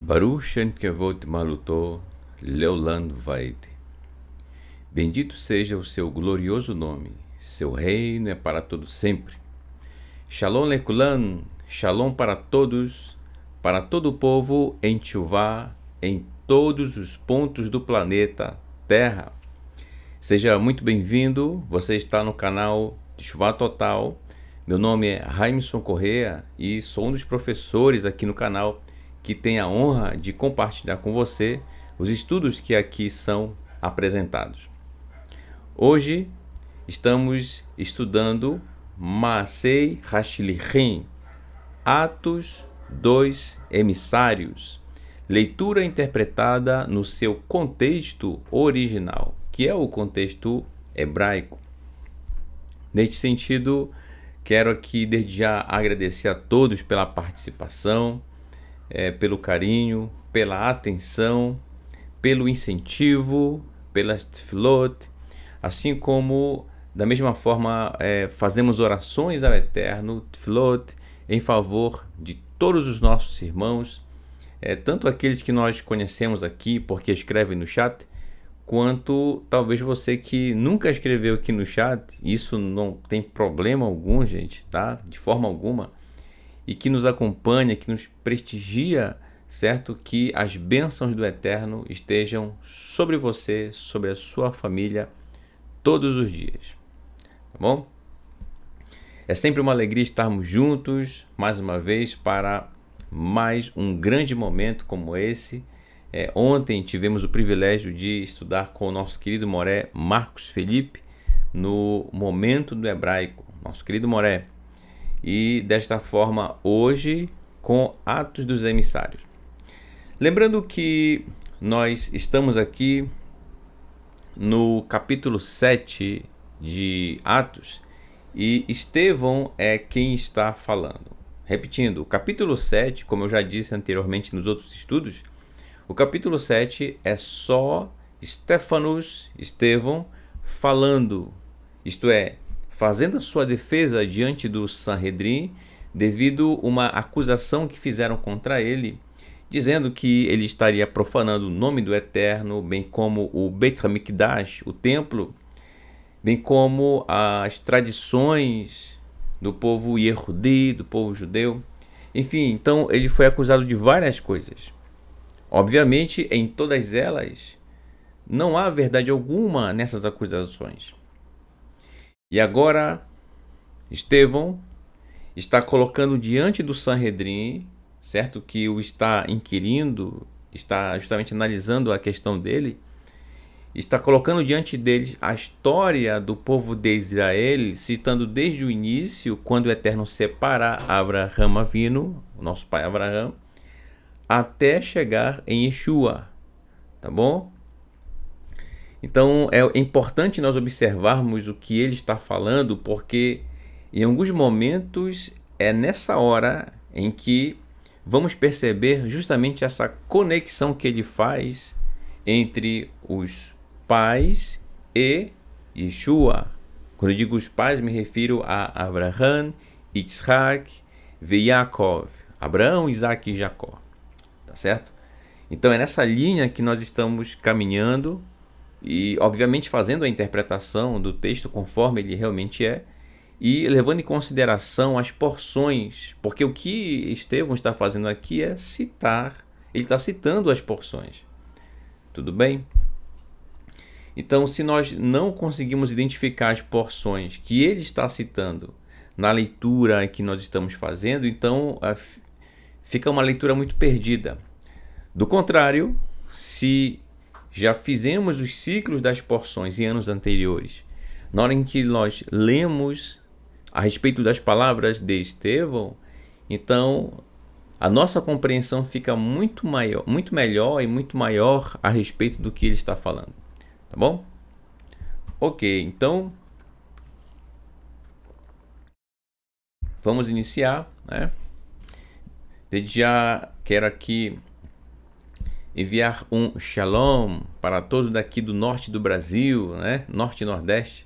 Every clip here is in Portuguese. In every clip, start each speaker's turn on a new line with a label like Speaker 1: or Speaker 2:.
Speaker 1: Baruch Shem Kevod Malutó Leolam Vaed. Bendito seja o seu glorioso nome, seu reino é para todo sempre. Shalom Lekulam, Shalom para todos, para todo o povo em Teshuvá, em todos os pontos do planeta Terra. Seja muito bem-vindo, você está no canal Teshuvá Total. Meu nome é Raimson Correa e sou um dos professores aqui no canal que tem a honra de compartilhar com você os estudos que aqui são apresentados. Hoje estamos estudando Maasei Hashlichim, Atos dos Emissários, leitura interpretada no seu contexto original, que é o contexto hebraico. Neste sentido, quero aqui desde já agradecer a todos pela participação, pelo carinho, pela atenção, pelo incentivo, pelas tefilot, assim como da mesma forma fazemos orações ao Eterno, tefilot, em favor de todos os nossos irmãos, tanto aqueles que nós conhecemos aqui porque escrevem no chat, quanto talvez você que nunca escreveu aqui no chat. Isso não tem problema algum, gente, tá? De forma alguma. E que nos acompanha, que nos prestigia, certo? Que as bênçãos do Eterno estejam sobre você, sobre a sua família, todos os dias. Tá bom? É sempre uma alegria estarmos juntos, mais uma vez, para mais um grande momento como esse. Ontem tivemos o privilégio de estudar com o nosso querido Moré, Marcos Felipe, no Momento do Hebraico, nosso querido Moré. E desta forma hoje com Atos dos Emissários. Lembrando que nós estamos aqui no capítulo 7 de Atos e Estevão é quem está falando. Repetindo, o capítulo 7, como eu já disse anteriormente nos outros estudos, o capítulo 7 é só Estevão falando, isto é, fazendo a sua defesa diante do Sanhedrin, devido a uma acusação que fizeram contra ele, dizendo que ele estaria profanando o nome do Eterno, bem como o Beit HaMikdash, o templo, bem como as tradições do povo Yehudi, do povo judeu. Enfim, então ele foi acusado de várias coisas. Obviamente, em todas elas, não há verdade alguma nessas acusações. E agora, Estevão está colocando diante do Sanhedrin, certo? Que o está inquirindo, está justamente analisando a questão dele, está colocando diante deles a história do povo de Israel, citando desde o início, quando o Eterno separa Abraham Avinu, o nosso pai Abraão, até chegar em Yeshua, tá bom? Então é importante nós observarmos o que ele está falando, porque em alguns momentos é nessa hora em que vamos perceber justamente essa conexão que ele faz entre os pais e Yeshua. Quando eu digo os pais, me refiro a Abraham, Yitzhak e Yaakov. Abraão, Isaac e Jacó. Tá certo? Então é nessa linha que nós estamos caminhando e, obviamente, fazendo a interpretação do texto conforme ele realmente é e levando em consideração as porções, porque o que Estevão está fazendo aqui é citar, ele está citando as porções. Tudo bem? Então, se nós não conseguimos identificar as porções que ele está citando na leitura que nós estamos fazendo, então fica uma leitura muito perdida. Do contrário, se já fizemos os ciclos das porções em anos anteriores, na hora em que nós lemos a respeito das palavras de Estevão, então a nossa compreensão fica muito melhor e muito maior a respeito do que ele está falando. Tá bom? Ok, então vamos iniciar, né? Desde já quero aqui enviar um shalom para todos daqui do norte do Brasil, né? Norte e Nordeste,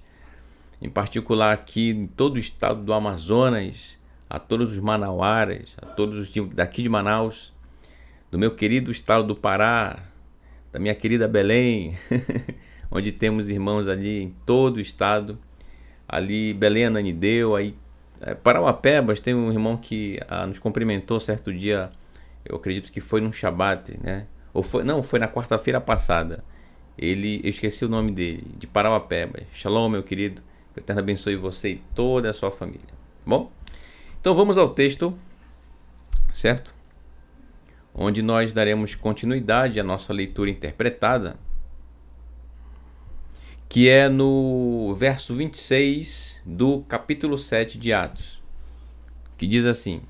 Speaker 1: em particular aqui em todo o estado do Amazonas, a todos os manauaras, a todos daqui de Manaus, do meu querido estado do Pará, da minha querida Belém, onde temos irmãos ali em todo o estado, ali Belém Ananideu, aí Parauapebas, tem um irmão que nos cumprimentou certo dia, eu acredito que foi num Shabat, né? Foi na quarta-feira passada. Eu esqueci o nome dele, de Parauapebas. Shalom, meu querido, que o Eterno abençoe você e toda a sua família. Bom, então vamos ao texto, certo? Onde nós daremos continuidade à nossa leitura interpretada, que é no verso 26 do capítulo 7 de Atos, que diz assim: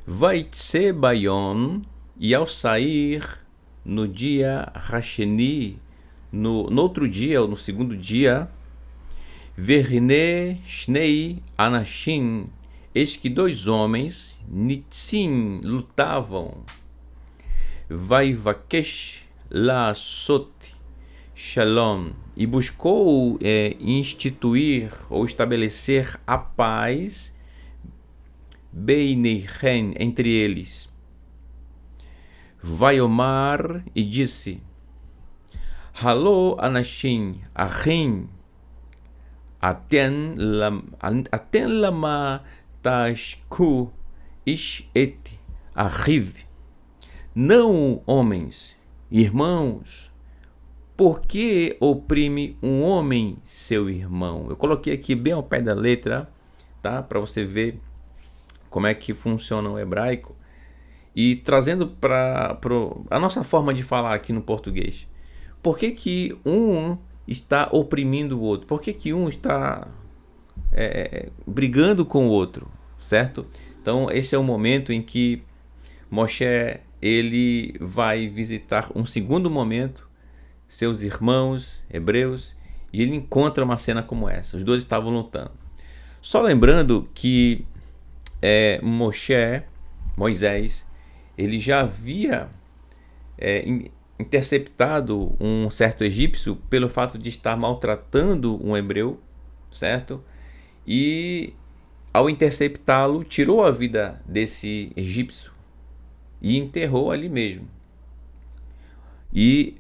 Speaker 1: Vaitse Bayom, e ao sair no dia Hasheni, no outro dia, ou no segundo dia, Verne Shnei Anashim, eis que 2 homens, Nitzim, lutavam, Vaivakesh la Sot Shalom, e buscou instituir ou estabelecer a paz Beineichen, entre eles. Vaiomar, e disse: Halo Anashim Achim Aten lama tashku ish et achiv. Não, homens, irmãos, por que oprime um homem seu irmão? Eu coloquei aqui bem ao pé da letra, tá? Para você ver como é que funciona o hebraico. E trazendo para a nossa forma de falar aqui no português. Por que que um está oprimindo o outro? Por que que um está brigando com o outro? Certo? Então esse é o momento em que Moshe ele vai visitar um segundo momento seus irmãos hebreus, e ele encontra uma cena como essa. Os dois estavam lutando. Só lembrando que Moisés, ele já havia interceptado um certo egípcio pelo fato de estar maltratando um hebreu, certo? E ao interceptá-lo, tirou a vida desse egípcio e enterrou ali mesmo. E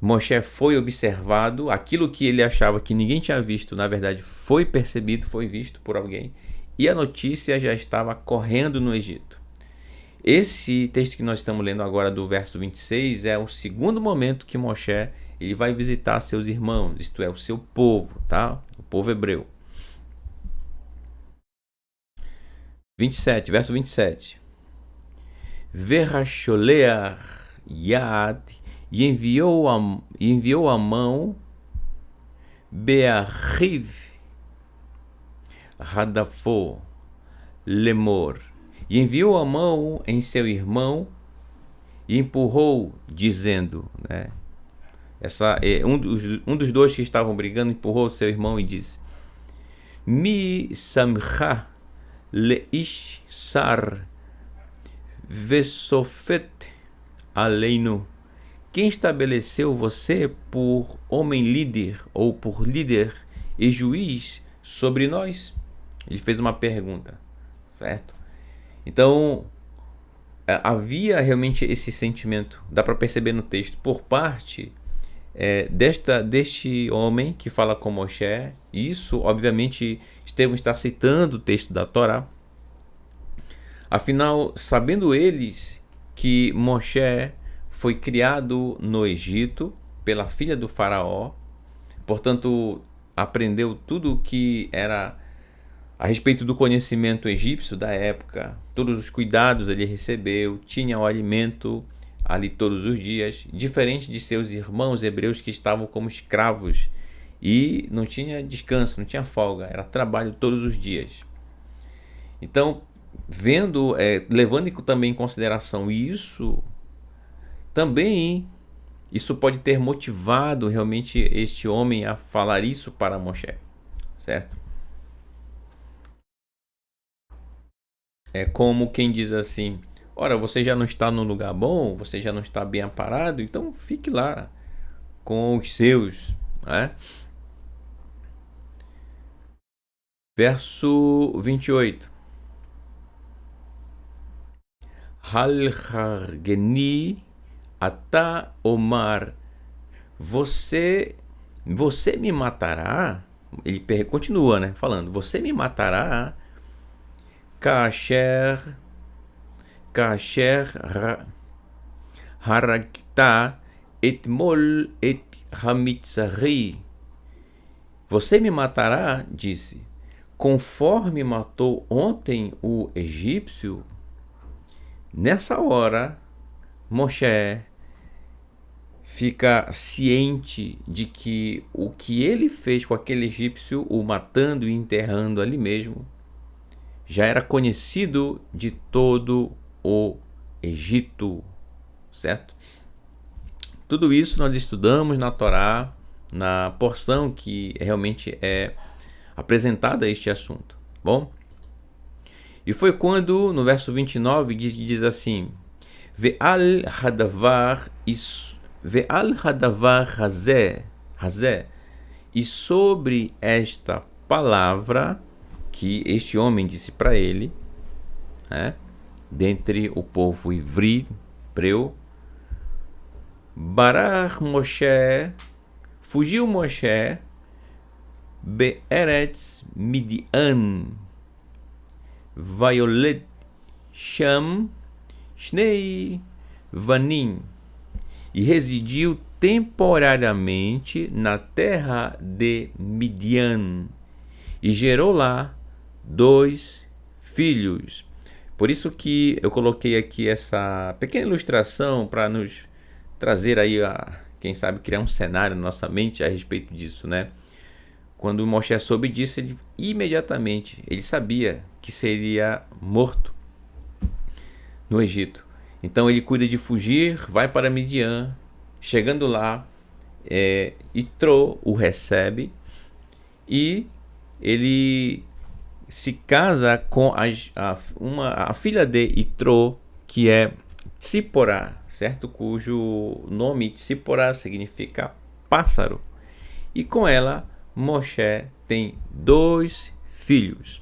Speaker 1: Moshe foi observado, aquilo que ele achava que ninguém tinha visto, na verdade foi percebido, foi visto por alguém, e a notícia já estava correndo no Egito. Esse texto que nós estamos lendo agora, do verso 26, é o segundo momento que Moshe ele vai visitar seus irmãos, isto é, o seu povo, tá? O povo hebreu. 27, verso 27. Verracholear Yad, e enviou a mão Be'achiv Radafo Lemor, e enviou a mão em seu irmão e empurrou, dizendo, né? Um dos dois que estavam brigando empurrou seu irmão e disse: Mi samcha leish sar vesofet aleinu. Quem estabeleceu você por homem líder, ou por líder e juiz sobre nós? Ele fez uma pergunta, certo? Então, havia realmente esse sentimento, dá para perceber no texto, por parte deste homem que fala com Moshe. Isso, obviamente, Estevão está citando o texto da Torá. Afinal, sabendo eles que Moshe foi criado no Egito pela filha do faraó, portanto, aprendeu tudo o que era a respeito do conhecimento egípcio da época, todos os cuidados ele recebeu, tinha o alimento ali todos os dias, diferente de seus irmãos hebreus que estavam como escravos e não tinha descanso, não tinha folga, era trabalho todos os dias. Então, levando também em consideração isso, também isso pode ter motivado realmente este homem a falar isso para Moshe, certo? É como quem diz assim: ora, você já não está no lugar bom, você já não está bem amparado, então fique lá com os seus, né? Verso 28. Hal hargeni ata omar, você me matará. Ele continua, né, falando: você me matará kasher haragta etmol et hamitzari. Você me matará, disse, conforme matou ontem o egípcio. Nessa hora, Moshe fica ciente de que o que ele fez com aquele egípcio, o matando e enterrando ali mesmo, já era conhecido de todo o Egito, certo? Tudo isso nós estudamos na Torá, na porção que realmente é apresentada a este assunto, bom? E foi quando, no verso 29, diz assim: Ve'al hadavar hazeh, e sobre esta palavra que este homem disse para ele, né, dentre o povo hebreu, Barar Moshe, fugiu Moshe, Be'eretz Midian, Vaiolet Sham Shnei Vanim, e residiu temporariamente na terra de Midian, e gerou lá 2 filhos. Por isso que eu coloquei aqui essa pequena ilustração para nos trazer aí, quem sabe, criar um cenário na nossa mente a respeito disso, né? Quando Moshe soube disso, ele imediatamente ele sabia que seria morto no Egito. Então ele cuida de fugir, vai para Midian. Chegando lá, Itró o recebe e ele se casa com a filha de Itró, que é Tzipora, certo? Cujo nome Tzipora significa pássaro. E com ela, Moshe tem 2 filhos.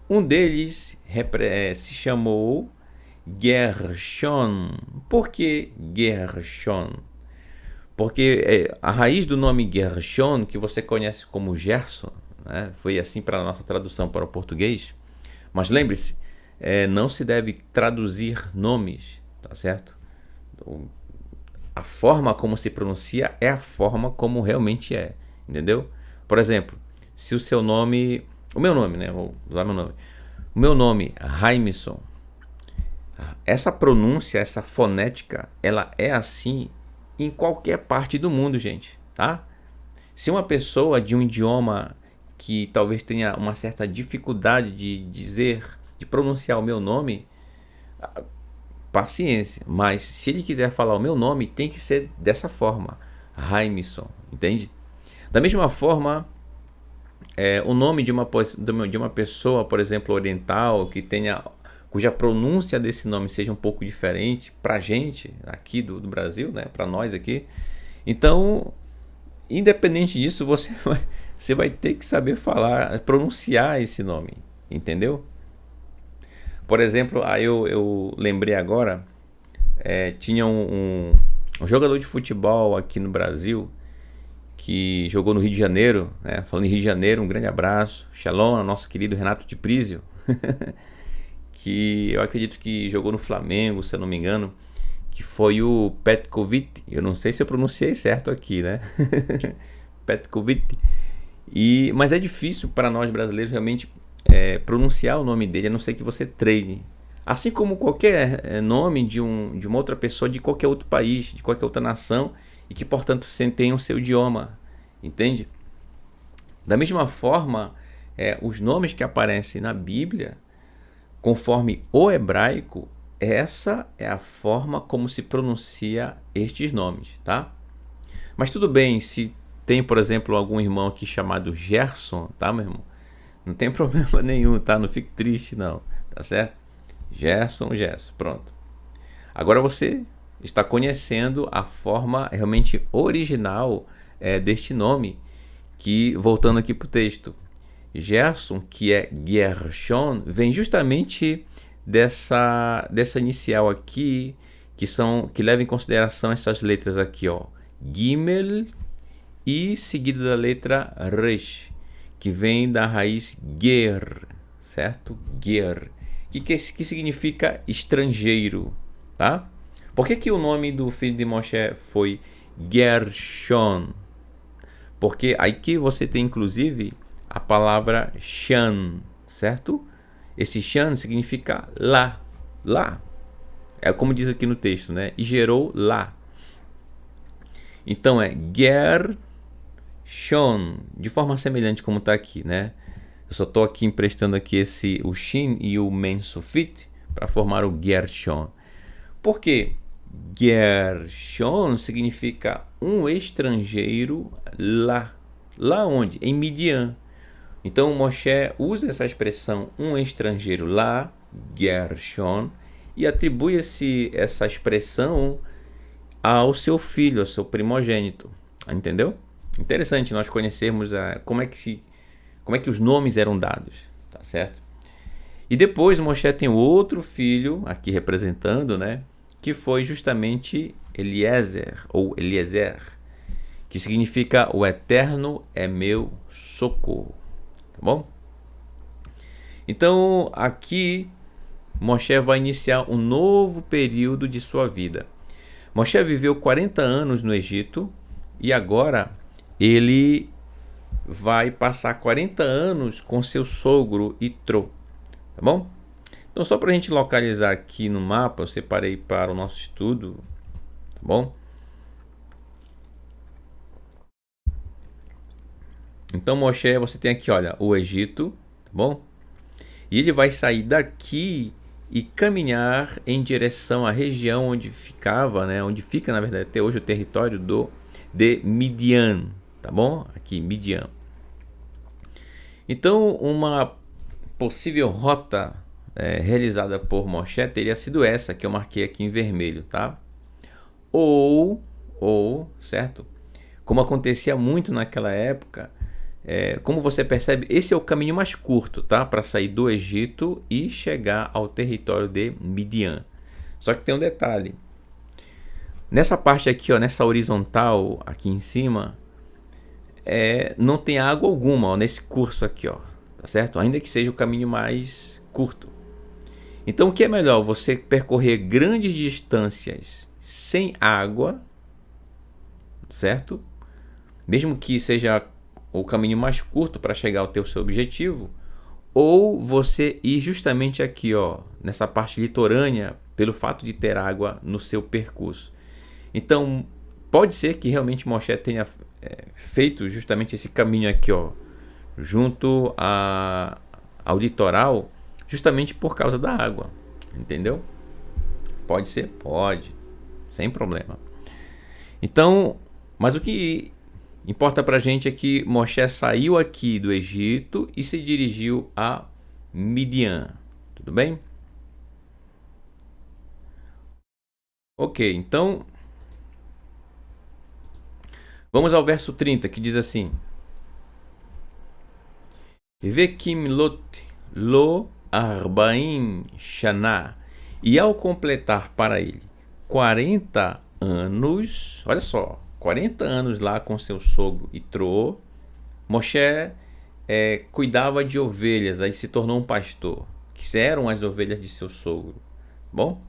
Speaker 1: Um deles se chamou Gershon. Por que Gershon? Porque a raiz do nome Gershon, que você conhece como Gerson, né, foi assim para a nossa tradução para o português. Mas lembre-se, não se deve traduzir nomes, tá certo? A forma como se pronuncia é a forma como realmente é, entendeu? Por exemplo, se o seu nome, o meu nome, né? Vou usar meu nome. O meu nome, Raimson. Essa pronúncia, essa fonética, ela é assim em qualquer parte do mundo, gente, tá? Se uma pessoa de um idioma que talvez tenha uma certa dificuldade de dizer, de pronunciar o meu nome, paciência, mas se ele quiser falar o meu nome, tem que ser dessa forma, Raimson, entende? Da mesma forma, o nome de uma pessoa, por exemplo, oriental, cuja pronúncia desse nome seja um pouco diferente pra gente aqui do Brasil, né, para nós aqui. Então, independente disso, você vai ter que saber pronunciar esse nome, entendeu? Por exemplo, eu lembrei agora, tinha um jogador de futebol aqui no Brasil que jogou no Rio de Janeiro, né? Falando em Rio de Janeiro, um grande abraço, Shalom, nosso querido Renato de Prísio, que eu acredito que jogou no Flamengo, se eu não me engano, que foi o Petkovic. Eu não sei se eu pronunciei certo aqui, né? Petkovic. Mas é difícil para nós brasileiros realmente pronunciar o nome dele, a não ser que você treine. Assim como qualquer nome de uma outra pessoa de qualquer outro país, de qualquer outra nação, e que, portanto, tem o seu idioma, entende? Da mesma forma, os nomes que aparecem na Bíblia, conforme o hebraico, essa é a forma como se pronuncia estes nomes, tá? Mas tudo bem, se tem, por exemplo, algum irmão aqui chamado Gerson, tá, meu irmão? Não tem problema nenhum, tá? Não fique triste, não, tá certo? Gerson, pronto. Agora você está conhecendo a forma realmente original deste nome, que, voltando aqui para o texto, Gerson, que é Gershon, vem justamente dessa inicial aqui, que leva em consideração essas letras aqui, ó, Gimel, e seguida da letra Resh, que vem da raiz Ger, certo? Ger, que significa estrangeiro, tá? Por que o nome do filho de Moshe foi Gershon? Porque aqui você tem, inclusive, a palavra Shan, certo? Esse Shan significa lá, lá. É como diz aqui no texto, né? E gerou lá. Então é Gershon, de forma semelhante como está aqui, né? Eu só estou aqui emprestando aqui o Shin e o Men Sufit para formar o Gershon. Por quê? Gershon significa um estrangeiro lá. Lá onde? Em Midian. Então Moshe usa essa expressão um estrangeiro lá, Gershon, e atribui essa expressão ao seu filho, ao seu primogênito. Entendeu? Interessante nós conhecermos como é que os nomes eram dados, tá certo? E depois Moshe tem outro filho aqui representando, né? Que foi justamente Eliezer, ou Eliezer, que significa o Eterno é meu socorro, tá bom? Então aqui Moshe vai iniciar um novo período de sua vida. Moshe viveu 40 anos no Egito e agora ele vai passar 40 anos com seu sogro Itrô, tá bom? Então, só para a gente localizar aqui no mapa, eu separei para o nosso estudo, tá bom? Então, Moshe, você tem aqui, olha, o Egito, tá bom? E ele vai sair daqui e caminhar em direção à região onde ficava, né? Onde fica, na verdade, até hoje o território de Midian, tá bom? Aqui, Midian. Então, uma possível rota realizada por Moshe teria sido essa que eu marquei aqui em vermelho, tá? Ou, certo? Como acontecia muito naquela época, como você percebe, esse é o caminho mais curto, tá? Para sair do Egito e chegar ao território de Midian. Só que tem um detalhe. Nessa parte aqui, ó, nessa horizontal aqui em cima, não tem água alguma, ó, nesse curso aqui, ó, tá certo? Ainda que seja o caminho mais curto. Então, o que é melhor? Você percorrer grandes distâncias sem água, certo? Mesmo que seja o caminho mais curto para chegar ao seu objetivo, ou você ir justamente aqui, ó, nessa parte litorânea, pelo fato de ter água no seu percurso. Então, pode ser que realmente Moshe tenha feito justamente esse caminho aqui, ó, junto ao litoral, justamente por causa da água, entendeu? Pode ser? Pode, sem problema. Então, mas o que importa pra gente é que Moshe saiu aqui do Egito e se dirigiu a Midian, tudo bem? Ok, então vamos ao verso 30, que diz assim: Vekim lot lo arbaim shana. E ao completar para ele 40 anos, olha só, 40 anos lá com seu sogro Itrô, Moshe cuidava de ovelhas, aí se tornou um pastor, que eram as ovelhas de seu sogro. Bom?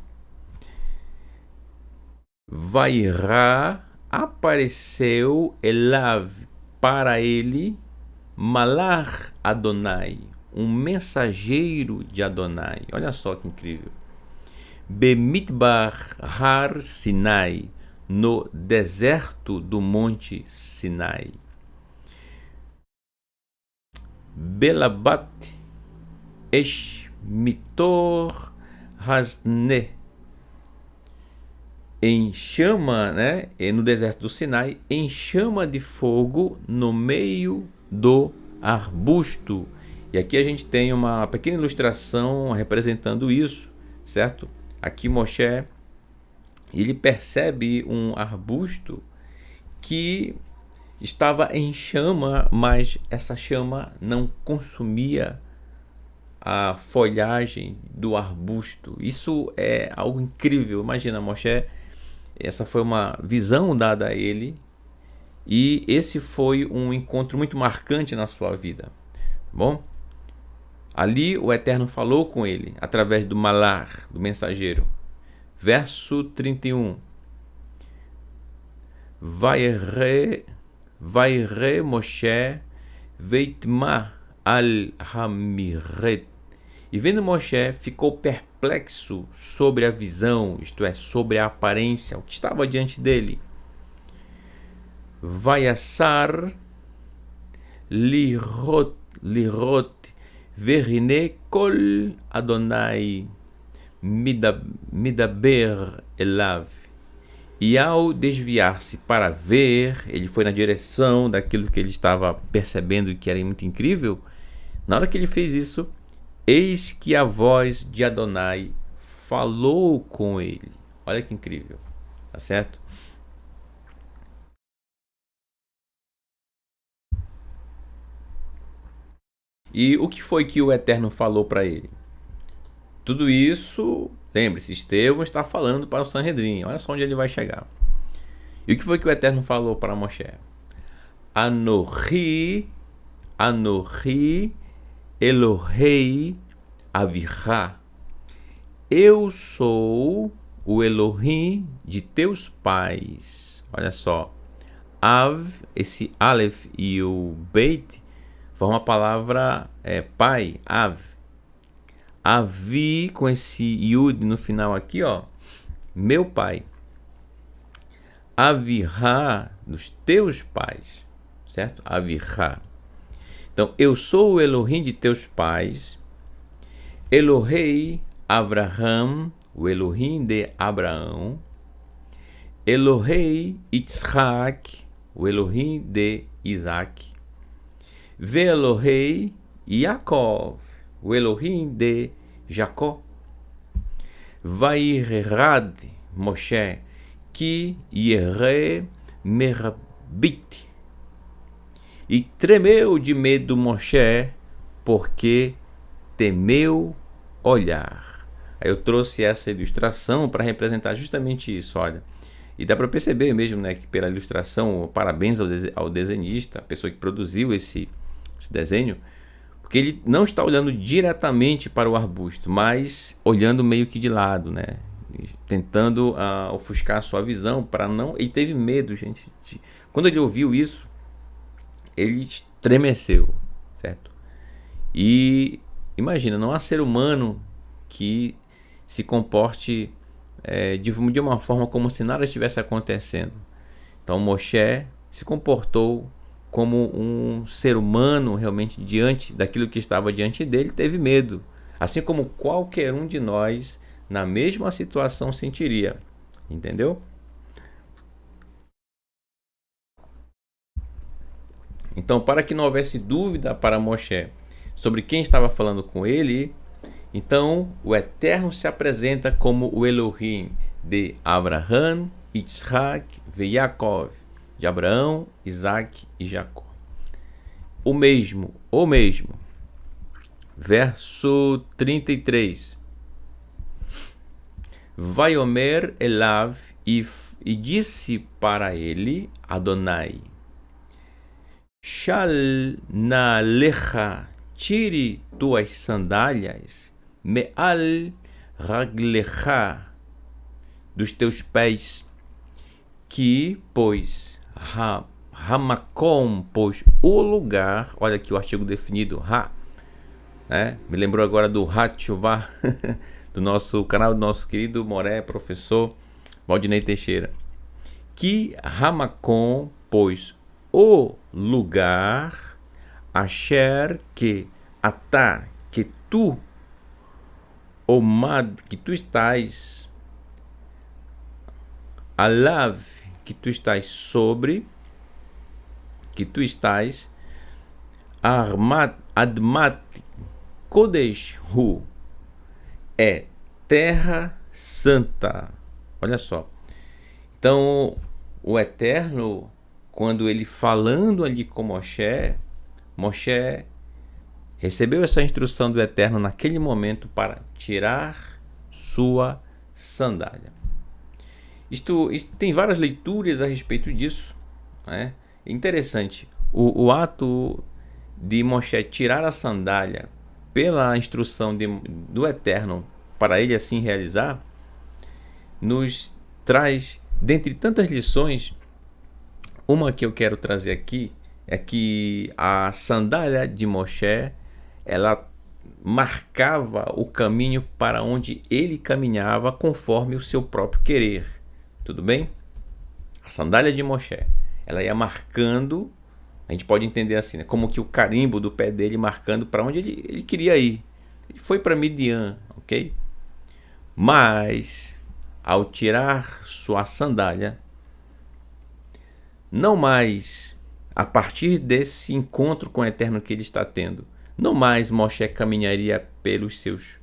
Speaker 1: Vairá, apareceu Elav para ele, Malach Adonai, um mensageiro de Adonai. Olha só que incrível. Bemidbar Har Sinai, no deserto do Monte Sinai. Belabat Eshmitor Hasne, em chama, né? No deserto do Sinai, em chama de fogo no meio do arbusto. E aqui a gente tem uma pequena ilustração representando isso, certo? Aqui Moshe, ele percebe um arbusto que estava em chama, mas essa chama não consumia a folhagem do arbusto. Isso é algo incrível. Imagina, Moshe, essa foi uma visão dada a ele e esse foi um encontro muito marcante na sua vida. Tá bom? Ali o Eterno falou com ele através do malar, do mensageiro. Verso 31. Vaire Moshe veitma al hamiret. E vendo Moshe, ficou perplexo sobre a visão, isto é, sobre a aparência, o que estava diante dele. Vaiassar lirot verine kol Adonai midaber elav. E ao desviar-se para ver, ele foi na direção daquilo que ele estava percebendo e que era muito incrível. Na hora que ele fez isso, eis que a voz de Adonai falou com ele. Olha que incrível, tá certo? E o que foi que o Eterno falou para ele? Tudo isso, lembre-se, Estevão está falando para o Sanhedrin. Olha só onde ele vai chegar. E o que foi que o Eterno falou para Moshe? Anohi Elohei Avirá. Eu sou o Elohim de teus pais. Olha só. Av, esse Aleph e o Beit formam a palavra pai, Av. Avi, com esse Yud no final aqui, ó. Meu pai. Avirá, dos teus pais. Certo? Avirá. Então, eu sou o Elohim de teus pais. Elohei Abraham, o Elohim de Abraão. Elohei Yitzhak, o Elohim de Isaac. Ve Elohei Yaakov, o Elohim de Jacó. Vairad Moshe, ki yere merabit. E tremeu de medo Moshe, porque temeu olhar. Aí eu trouxe essa ilustração para representar justamente isso, olha. E dá para perceber mesmo, né, que pela ilustração, parabéns ao desenhista, a pessoa que produziu esse desenho, porque ele não está olhando diretamente para o arbusto, mas olhando meio que de lado, né, tentando ofuscar a sua visão para não. Ele teve medo, gente. Quando ele ouviu isso, ele estremeceu, certo? E imagina, não há ser humano que se comporte de uma forma como se nada estivesse acontecendo. Então Moshe se comportou como um ser humano realmente diante daquilo que estava diante dele, teve medo, assim como qualquer um de nós na mesma situação sentiria, entendeu? Então, para que não houvesse dúvida para Moshe sobre quem estava falando com ele, então o Eterno se apresenta como o Elohim de Abraham, Yitzhak e Yaakov, de Abraão, Isaac e Jacó. O mesmo. Verso 33. Vaiomer Elav, e disse para ele Adonai: Shal na lecha, tire tuas sandálias, me'al raglecha, dos teus pés, que, pois, Hamakom, pois o lugar, olha aqui o artigo definido, né? Me lembrou agora do Hatshuvah, do nosso canal, do nosso querido Moré, professor Valdinei Teixeira. Que Hamakom, pois o lugar, Asher, que Atá, que tu, Omad, que tu estás, Alav, que tu estás sobre, que tu estás, Admat Kodesh Hu, é terra santa. Olha só. Então, o Eterno, quando ele falando ali com Moshe recebeu essa instrução do Eterno naquele momento para tirar sua sandália. Isto tem várias leituras a respeito disso, né? Interessante. O ato de Moshe tirar a sandália pela instrução do Eterno para ele assim realizar, nos traz, dentre tantas lições, uma que eu quero trazer aqui é que a sandália de Moshe, ela marcava o caminho para onde ele caminhava conforme o seu próprio querer. Tudo bem? A sandália de Moshe, ela ia marcando, a gente pode entender assim, né? Como que o carimbo do pé dele marcando para onde ele queria ir. Ele foi para Midian, ok? Mas, ao tirar sua sandália, não mais, a partir desse encontro com o Eterno que ele está tendo, não mais Moshe caminharia pelos seus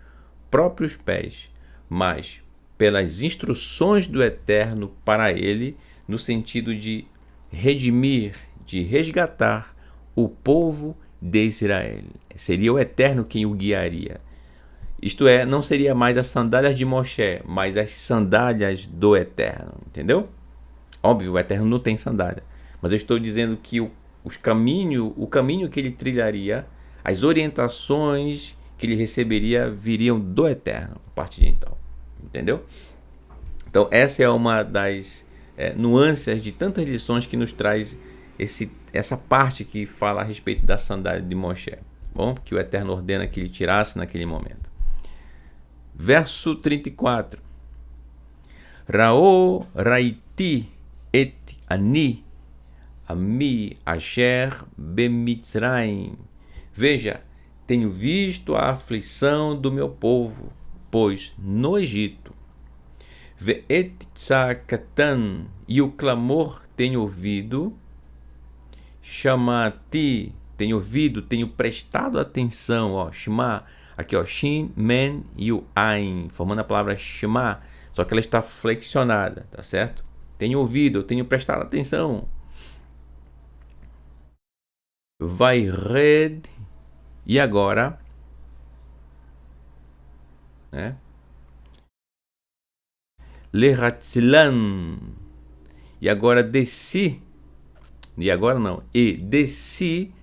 Speaker 1: próprios pés, mas pelas instruções do Eterno para ele, no sentido de redimir, de resgatar o povo de Israel. Seria o Eterno quem o guiaria. Isto é, não seria mais as sandálias de Moshe, mas as sandálias do Eterno, entendeu? Óbvio, o Eterno não tem sandália, mas eu estou dizendo que o caminho que ele trilharia, as orientações que ele receberia viriam do Eterno a partir de então, entendeu? Então essa é uma das nuances de tantas lições que nos traz essa parte que fala a respeito da sandália de Moshe, bom? Que o Eterno ordena que ele tirasse naquele momento. Verso 34. Rao raiti et ani ami asher bemitzraim. Veja, tenho visto a aflição do meu povo, pois no Egito. Ve'et tzakatan, e o clamor tenho ouvido. Chamati, tenho ouvido, tenho prestado atenção, ó, Shema, aqui ó, Shin, Men e o Ain, formando a palavra Shema, só que ela está flexionada, tá certo? Tenho ouvido, eu tenho prestado atenção. Vai red, e agora, né? Lehatzilan, e agora desci, e agora não, e desci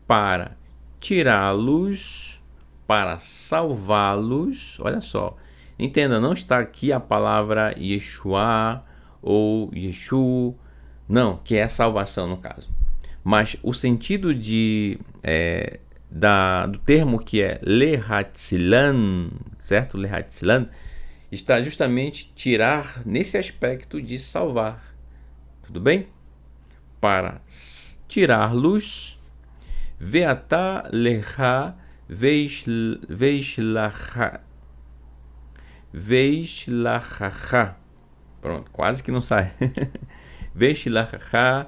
Speaker 1: para tirá-los, para salvá-los. Olha só, entenda, não está aqui a palavra Yeshua ou Yeshu, não, que é a salvação no caso, mas o sentido do termo que é Lehatzilan, certo? Lehatzilan está justamente tirar nesse aspecto de salvar, tudo bem? Para tirar-los, veatá lecha veishlacha, pronto, quase que não sai. Veishlacha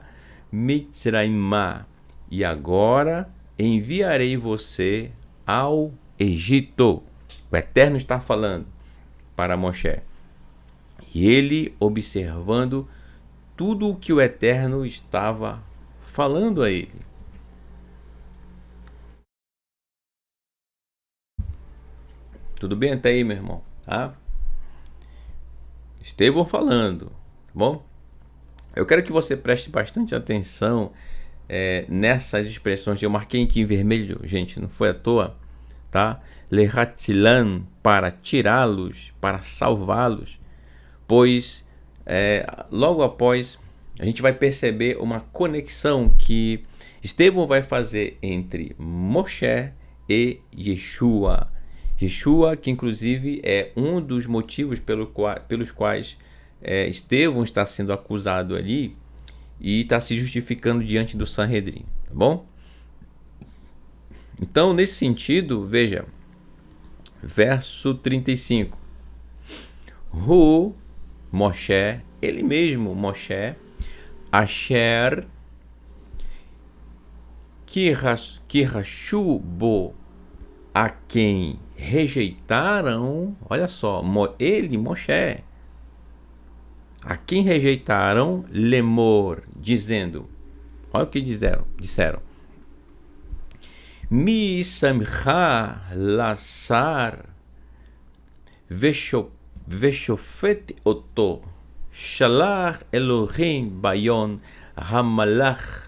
Speaker 1: mitzraimá, e agora enviarei você ao Egito. O Eterno está falando para Moshe, e ele observando tudo o que o Eterno estava falando a ele. Tudo bem até aí, meu irmão? Tá? Estevão falando, tá bom? Eu quero que você preste bastante atenção nessas expressões. Eu marquei aqui em vermelho, gente, não foi à toa, tá? Lehatzilan, para tirá-los, para salvá-los, pois logo após a gente vai perceber uma conexão que Estevão vai fazer entre Moshe e Yeshua. Yeshua, que inclusive é um dos motivos pelos quais Estevão está sendo acusado ali e está se justificando diante do Sanhedrin, tá bom? Então, nesse sentido, veja, verso 35. Hu, Moshe, ele mesmo, Moshe, Asher, Kirashu bo, a quem rejeitaram, olha só, ele, Moshe, a quem rejeitaram, lemor, dizendo, olha o que disseram, mi samcha lasar veshofet oto, shalach Elohim bayon hamalach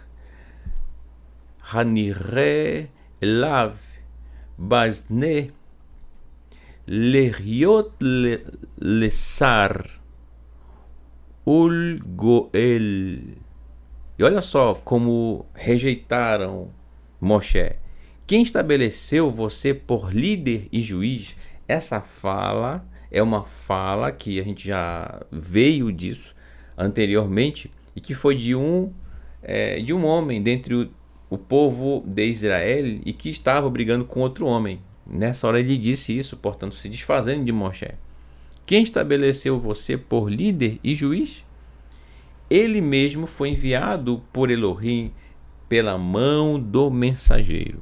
Speaker 1: hanire elav bazne leriot lesar ul goel. E olha só como rejeitaram Moshe. Quem estabeleceu você por líder e juiz? Essa fala é uma fala que a gente já veio disso anteriormente e que foi de um homem dentre o povo de Israel e que estava brigando com outro homem. Nessa hora ele disse isso, portanto, se desfazendo de Moshe. Quem estabeleceu você por líder e juiz? Ele mesmo foi enviado por Elohim pela mão do mensageiro,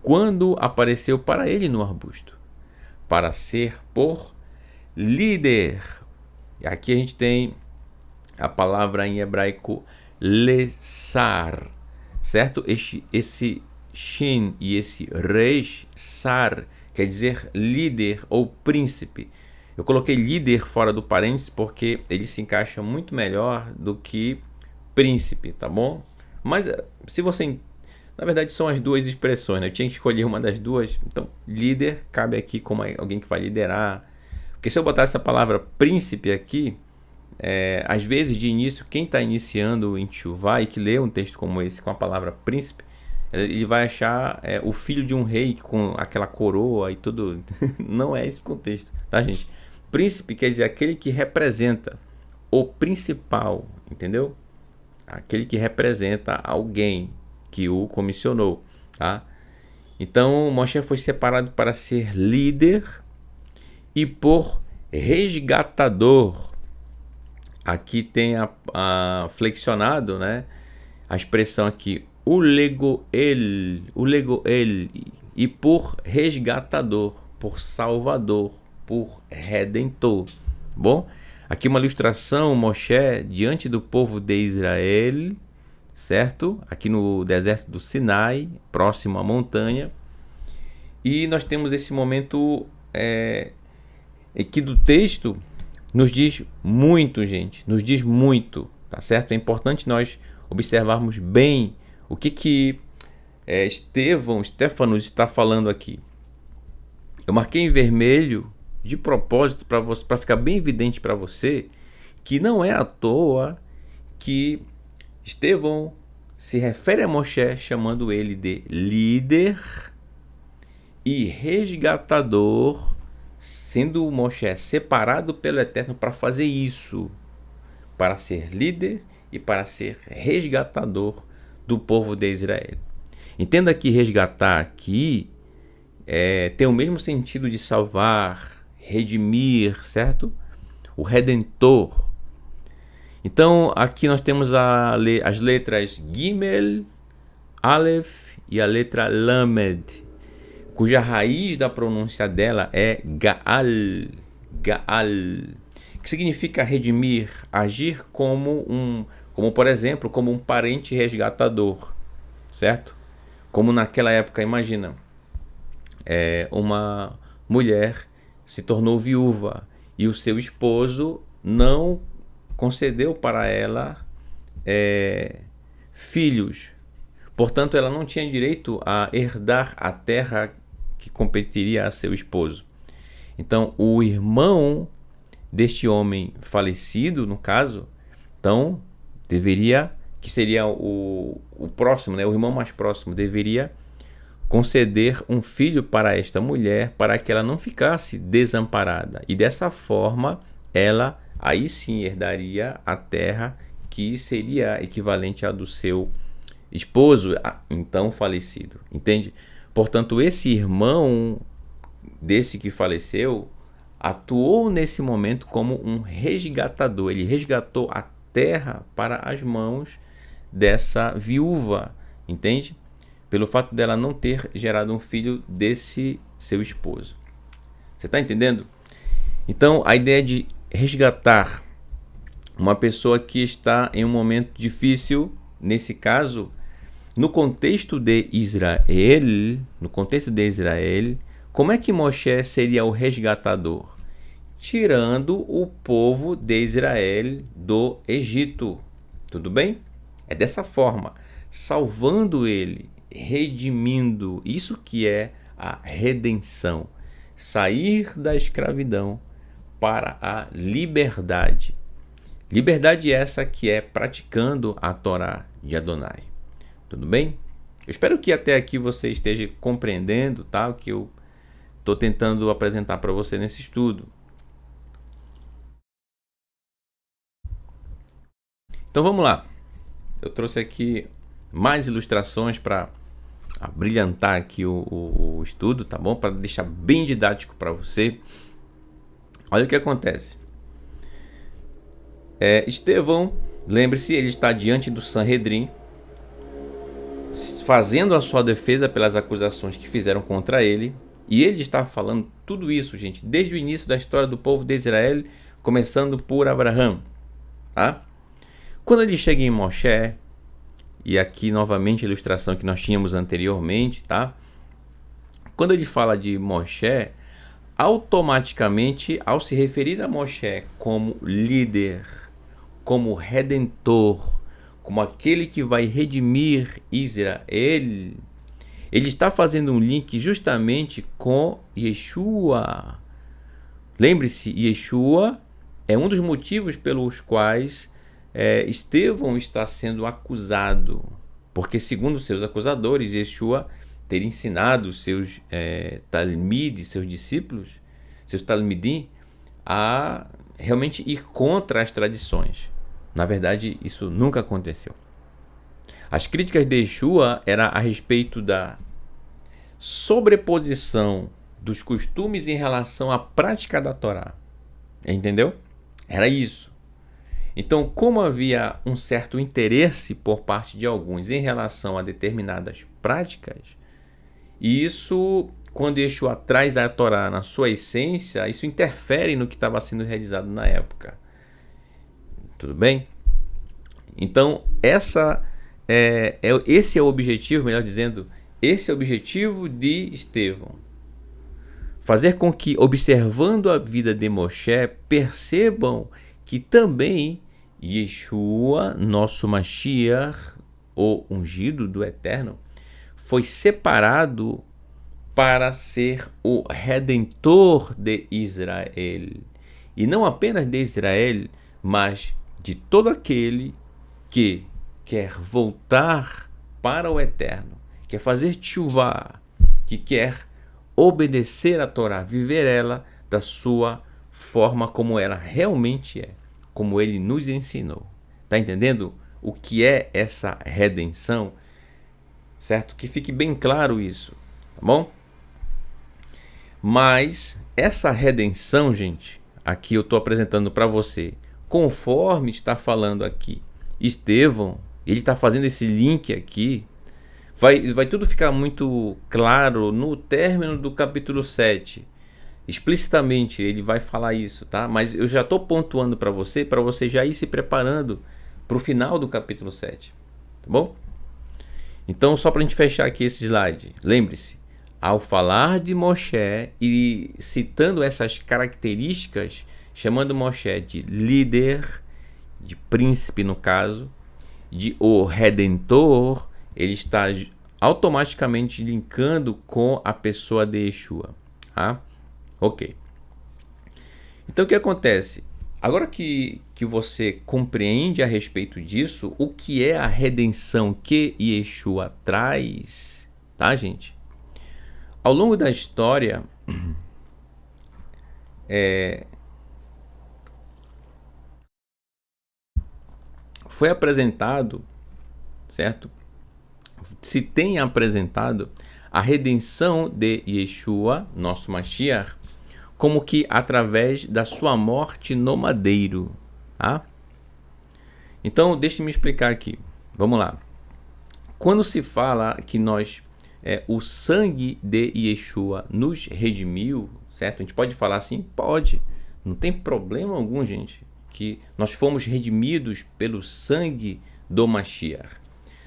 Speaker 1: quando apareceu para ele no arbusto, para ser por líder. Aqui a gente tem a palavra em hebraico lesar, certo? Esse shin e esse resh, sar, quer dizer líder ou príncipe. Eu coloquei líder fora do parênteses porque ele se encaixa muito melhor do que príncipe, tá bom? Mas se você... Na verdade são as duas expressões, né? Eu tinha que escolher uma das duas. Então líder cabe aqui como alguém que vai liderar. Porque se eu botar essa palavra príncipe aqui, às vezes de início, quem está iniciando em Teshuvá e que lê um texto como esse com a palavra príncipe, ele vai achar o filho de um rei com aquela coroa e tudo. Não é esse contexto, tá, gente? Príncipe quer dizer aquele que representa o principal, entendeu? Aquele que representa alguém que o comissionou, tá? Então, Moshe foi separado para ser líder e por resgatador. Aqui tem flexionado, né? A expressão aqui, ulegoel, e por resgatador, por salvador, por redentor. Bom, aqui uma ilustração, Moshe diante do povo de Israel, certo? Aqui no deserto do Sinai, próximo à montanha. E nós temos esse momento aqui do texto, nos diz muito, gente, nos diz muito, tá certo? É importante nós observarmos bem o que Stefanos está falando aqui. Eu marquei em vermelho de propósito para ficar bem evidente para você que não é à toa que Estevão se refere a Moshe chamando ele de líder e resgatador, sendo Moshe separado pelo Eterno para fazer isso, para ser líder e para ser resgatador do povo de Israel. Entenda que resgatar aqui tem o mesmo sentido de salvar, redimir, certo? O redentor. Então aqui nós temos as letras Gimel, Aleph e a letra Lamed, cuja raiz da pronúncia dela é Gaal, que significa redimir, agir como por exemplo, como um parente resgatador, certo? Como naquela época, imagina, uma mulher se tornou viúva e o seu esposo não concedeu para ela filhos. Portanto, ela não tinha direito a herdar a terra que competiria a seu esposo. Então, o irmão deste homem falecido, no caso, então, deveria, que seria o próximo, né, o irmão mais próximo, deveria conceder um filho para esta mulher, para que ela não ficasse desamparada. E dessa forma, ela aí sim herdaria a terra que seria equivalente à do seu esposo, então falecido. Entende? Portanto, esse irmão desse que faleceu atuou nesse momento como um resgatador. Ele resgatou a terra para as mãos dessa viúva, entende? Pelo fato dela não ter gerado um filho desse seu esposo. Você está entendendo? Então, a ideia de resgatar uma pessoa que está em um momento difícil, nesse caso, no contexto de Israel, como é que Moshe seria o resgatador? Tirando o povo de Israel do Egito. Tudo bem? É dessa forma, salvando ele, redimindo. Isso que é a redenção. Sair da escravidão para a liberdade. Liberdade essa que é praticando a Torá de Adonai. Tudo bem? Eu espero que até aqui você esteja compreendendo, tá, o que eu estou tentando apresentar para você nesse estudo. Então vamos lá. Eu trouxe aqui mais ilustrações para brilhantar aqui o estudo, tá bom? Para deixar bem didático para você. Olha o que acontece. Estevão, lembre-se, ele está diante do Sanhedrin, fazendo a sua defesa pelas acusações que fizeram contra ele. E ele está falando tudo isso, gente, desde o início da história do povo de Israel, começando por Abraão, tá? Quando ele chega em Moshe, e aqui novamente a ilustração que nós tínhamos anteriormente, tá? Quando ele fala de Moshe, automaticamente, ao se referir a Moshe como líder, como redentor, como aquele que vai redimir Israel, ele está fazendo um link justamente com Yeshua. Lembre-se, Yeshua é um dos motivos pelos quais Estevão está sendo acusado, porque segundo seus acusadores, Yeshua ter ensinado seus talmides, seus discípulos, seus talmidim, a realmente ir contra as tradições. Na verdade, isso nunca aconteceu. As críticas de Yeshua eram a respeito da sobreposição dos costumes em relação à prática da Torá. Entendeu? Era isso. Então, como havia um certo interesse por parte de alguns em relação a determinadas práticas, e isso, quando Yeshua traz a Torá na sua essência, isso interfere no que estava sendo realizado na época. Tudo bem? Então, esse é o objetivo, melhor dizendo, esse é o objetivo de Estevão. Fazer com que, observando a vida de Moshe, percebam que também Yeshua, nosso Mashiach, o ungido do Eterno, foi separado para ser o redentor de Israel. E não apenas de Israel, mas de todo aquele que quer voltar para o Eterno, quer fazer tchuvá, que quer obedecer a Torá, viver ela da sua forma como ela realmente é, como ele nos ensinou. Tá entendendo o que é essa redenção? Certo? Que fique bem claro isso, tá bom? Mas essa redenção, gente, aqui eu estou apresentando para você, conforme está falando aqui Estevão, ele está fazendo esse link aqui, vai tudo ficar muito claro no término do capítulo 7. Explicitamente ele vai falar isso, tá? Mas eu já estou pontuando para você já ir se preparando para o final do capítulo 7, tá bom? Então, só para a gente fechar aqui esse slide, lembre-se, ao falar de Moshe e citando essas características, chamando Moshe de líder, de príncipe no caso, de o redentor, ele está automaticamente linkando com a pessoa de Yeshua, tá? Ok. Então o que acontece? Agora que você compreende a respeito disso, o que é a redenção que Yeshua traz, tá, gente? Ao longo da história, foi apresentado, certo? Se tem apresentado a redenção de Yeshua, nosso Mashiach, como que através da sua morte no madeiro, tá? Então, deixe-me explicar aqui. Vamos lá. Quando se fala que o sangue de Yeshua nos redimiu, certo? A gente pode falar assim? Pode. Não tem problema algum, gente, que nós fomos redimidos pelo sangue do Mashiach.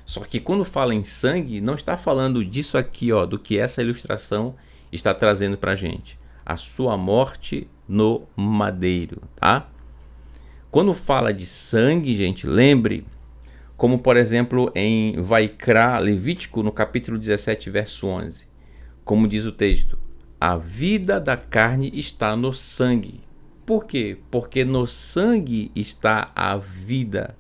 Speaker 1: Só que quando fala em sangue, não está falando disso aqui, ó, do que essa ilustração está trazendo para a gente. A sua morte no madeiro, tá? Quando fala de sangue, gente, lembre, como por exemplo em Vaikra, Levítico, no capítulo 17, verso 11. Como diz o texto, a vida da carne está no sangue. Por quê? Porque no sangue está a vida.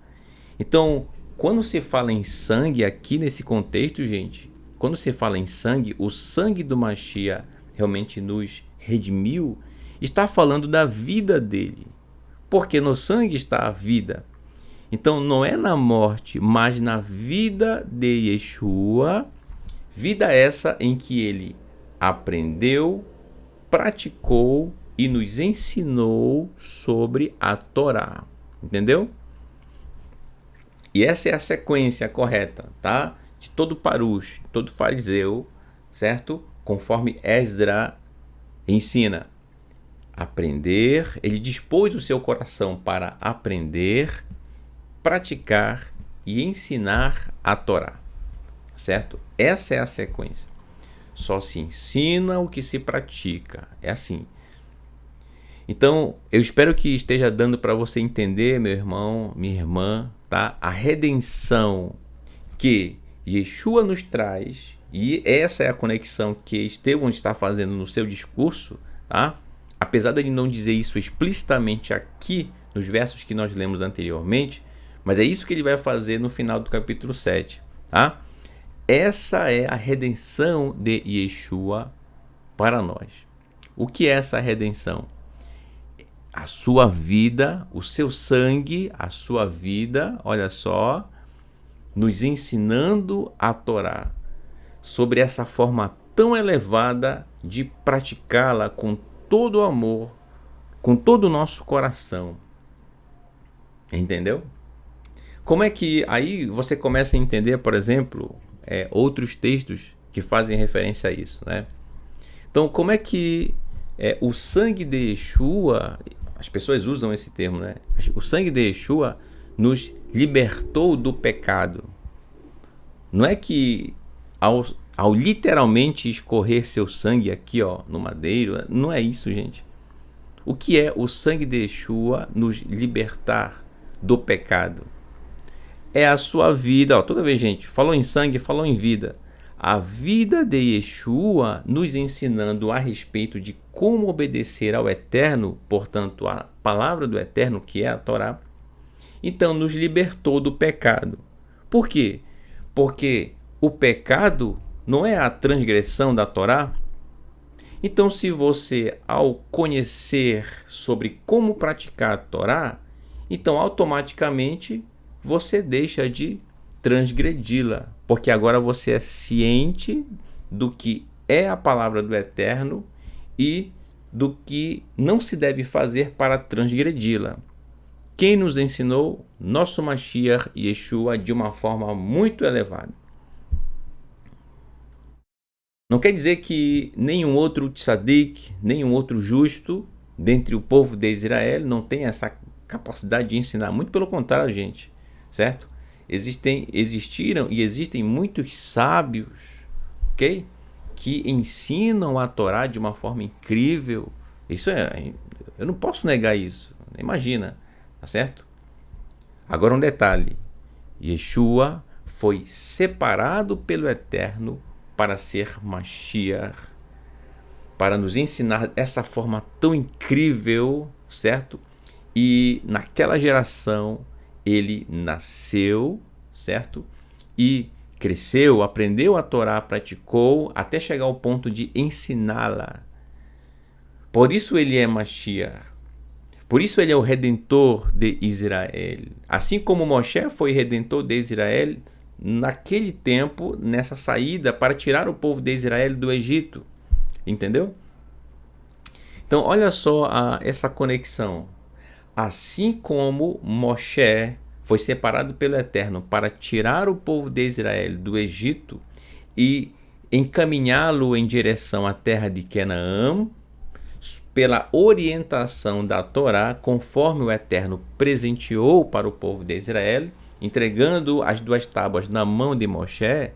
Speaker 1: Então, quando se fala em sangue aqui nesse contexto, gente, quando se fala em sangue, o sangue do Mashiach realmente nos redimiu, está falando da vida dele. Porque no sangue está a vida. Então não é na morte, mas na vida de Yeshua, vida essa em que ele aprendeu, praticou e nos ensinou sobre a Torá. Entendeu? E essa é a sequência correta, tá? De todo parush, todo fariseu, certo? Conforme Esdra ensina. Aprender, ele dispôs o seu coração para aprender, praticar e ensinar a Torá, certo? Essa é a sequência. Só se ensina o que se pratica, é assim. Então, eu espero que esteja dando para você entender, meu irmão, minha irmã, tá? A redenção que Yeshua nos traz, e essa é a conexão que Estevão está fazendo no seu discurso, tá? Apesar de ele não dizer isso explicitamente aqui, nos versos que nós lemos anteriormente, mas é isso que ele vai fazer no final do capítulo 7, tá? Essa é a redenção de Yeshua para nós. O que é essa redenção? A sua vida, o seu sangue, a sua vida, olha só, nos ensinando a Torá, sobre essa forma tão elevada de praticá-la com todo o amor, com todo o nosso coração. Entendeu? Como é que aí você começa a entender, por exemplo, outros textos que fazem referência a isso, né? Então, como é que o sangue de Yeshua, as pessoas usam esse termo, né? O sangue de Yeshua nos libertou do pecado. Não é que ao literalmente escorrer seu sangue aqui, ó, no madeiro, não é isso, gente. O que é o sangue de Yeshua nos libertar do pecado? É a sua vida, ó, toda vez, gente, falou em sangue, falou em vida. A vida de Yeshua nos ensinando a respeito de como obedecer ao Eterno, portanto, a palavra do Eterno, que é a Torá, então nos libertou do pecado. Por quê? Porque o pecado não é a transgressão da Torá. Então, se você, ao conhecer sobre como praticar a Torá, então automaticamente você deixa de transgredi-la, porque agora você é ciente do que é a palavra do Eterno e do que não se deve fazer para transgredi-la. Quem nos ensinou? Nosso Mashiach Yeshua, de uma forma muito elevada. Não quer dizer que nenhum outro tzadik, nenhum outro justo dentre o povo de Israel não tem essa capacidade de ensinar. Muito pelo contrário, gente, certo? Existiram e existem muitos sábios, ok? Que ensinam a Torá de uma forma incrível. Eu não posso negar isso. Imagina, tá certo? Agora um detalhe. Yeshua foi separado pelo Eterno para ser Mashiach, para nos ensinar essa forma tão incrível, certo? E naquela geração ele nasceu, certo? E cresceu, aprendeu a Torá, praticou, até chegar ao ponto de ensiná-la. Por isso ele é Mashiach. Por isso ele é o Redentor de Israel. Assim como Moshe foi Redentor de Israel naquele tempo, nessa saída para tirar o povo de Israel do Egito. Entendeu? Então olha só essa conexão. Assim como Moshe foi separado pelo Eterno para tirar o povo de Israel do Egito e encaminhá-lo em direção à terra de Canaã, pela orientação da Torá, conforme o Eterno presenteou para o povo de Israel, entregando as 2 tábuas na mão de Moshe,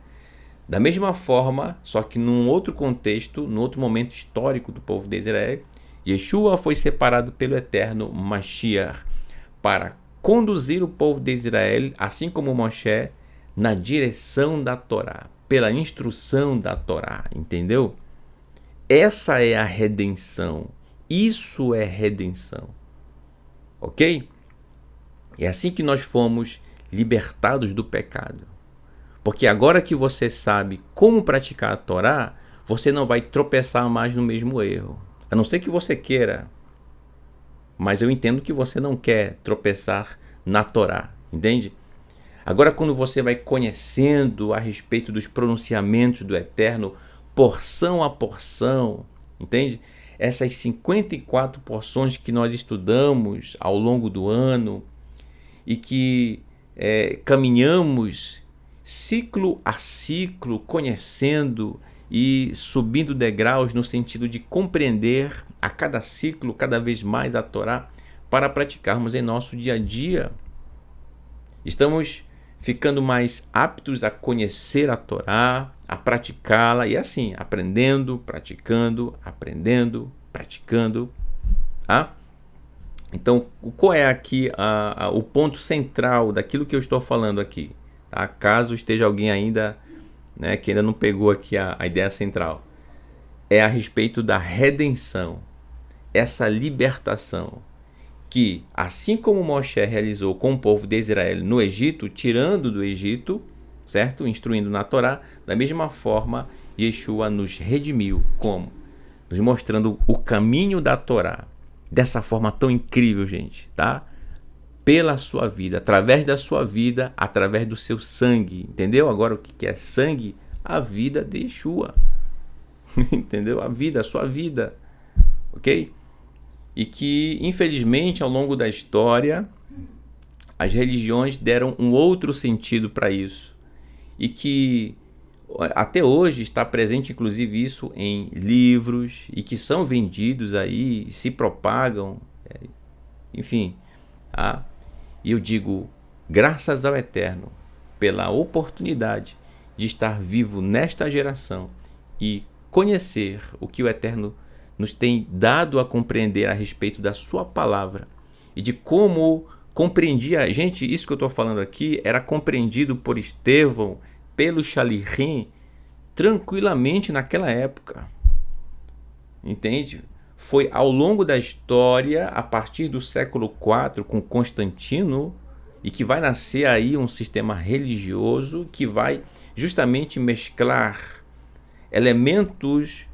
Speaker 1: da mesma forma, só que num outro contexto, num outro momento histórico do povo de Israel, Yeshua foi separado pelo Eterno Mashiach para conduzir o povo de Israel, assim como Moshe, na direção da Torá, pela instrução da Torá, entendeu? Essa é a redenção. Isso é redenção. Ok? É assim que nós fomos libertados do pecado. Porque agora que você sabe como praticar a Torá, você não vai tropeçar mais no mesmo erro. A não ser que você queira. Mas eu entendo que você não quer tropeçar na Torá. Entende? Agora, quando você vai conhecendo a respeito dos pronunciamentos do Eterno, porção a porção, entende? Essas 54 porções que nós estudamos ao longo do ano e que caminhamos ciclo a ciclo, conhecendo e subindo degraus no sentido de compreender a cada ciclo cada vez mais a Torá para praticarmos em nosso dia a dia. Estamos ficando mais aptos a conhecer a Torá, a praticá-la e assim, aprendendo, praticando, aprendendo, praticando. Então, qual é aqui o ponto central daquilo que eu estou falando aqui? Tá? Caso esteja alguém ainda, que ainda não pegou aqui a ideia central. É a respeito da redenção, essa libertação, que assim como Moshe realizou com o povo de Israel no Egito, tirando do Egito, certo? Instruindo na Torá, da mesma forma, Yeshua nos redimiu. Como? Nos mostrando o caminho da Torá. Dessa forma tão incrível, gente, tá? Pela sua vida, através da sua vida, através do seu sangue. Entendeu? Agora o que é sangue? A vida de Yeshua. Entendeu? A vida, a sua vida. Ok? E que, infelizmente, ao longo da história, as religiões deram um outro sentido para isso. E que até hoje está presente, inclusive, isso em livros e que são vendidos aí, se propagam, enfim. E eu digo, graças ao Eterno, pela oportunidade de estar vivo nesta geração e conhecer o que o Eterno nos tem dado a compreender a respeito da sua palavra e de como compreendia. Gente, isso que eu estou falando aqui era compreendido por Estevão, pelo Shalichim, tranquilamente naquela época. Entende? Foi ao longo da história, a partir do século IV, com Constantino, e que vai nascer aí um sistema religioso que vai justamente mesclar elementos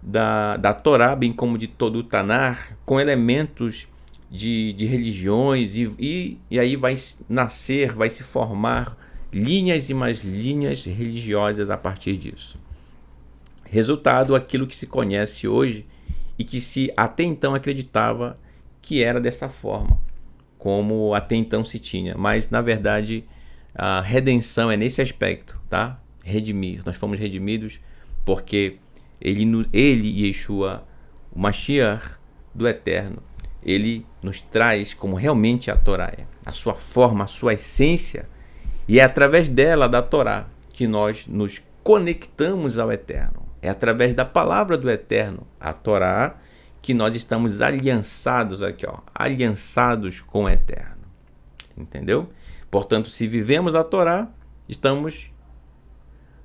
Speaker 1: da Torá, bem como de todo o Tanar, com elementos de religiões, e aí vai nascer, vai se formar linhas e mais linhas religiosas a partir disso. Resultado, aquilo que se conhece hoje e que se até então acreditava que era dessa forma, como até então se tinha. Mas, na verdade, a redenção é nesse aspecto, tá? Redimir. Nós fomos redimidos porque ele Yeshua, o Mashiach do Eterno, ele nos traz como realmente a Torá é, a sua forma, a sua essência, e é através dela, da Torá, que nós nos conectamos ao Eterno. É através da palavra do Eterno, a Torá, que nós estamos aliançados aqui, aliançados com o Eterno. Entendeu? Portanto, se vivemos a Torá, estamos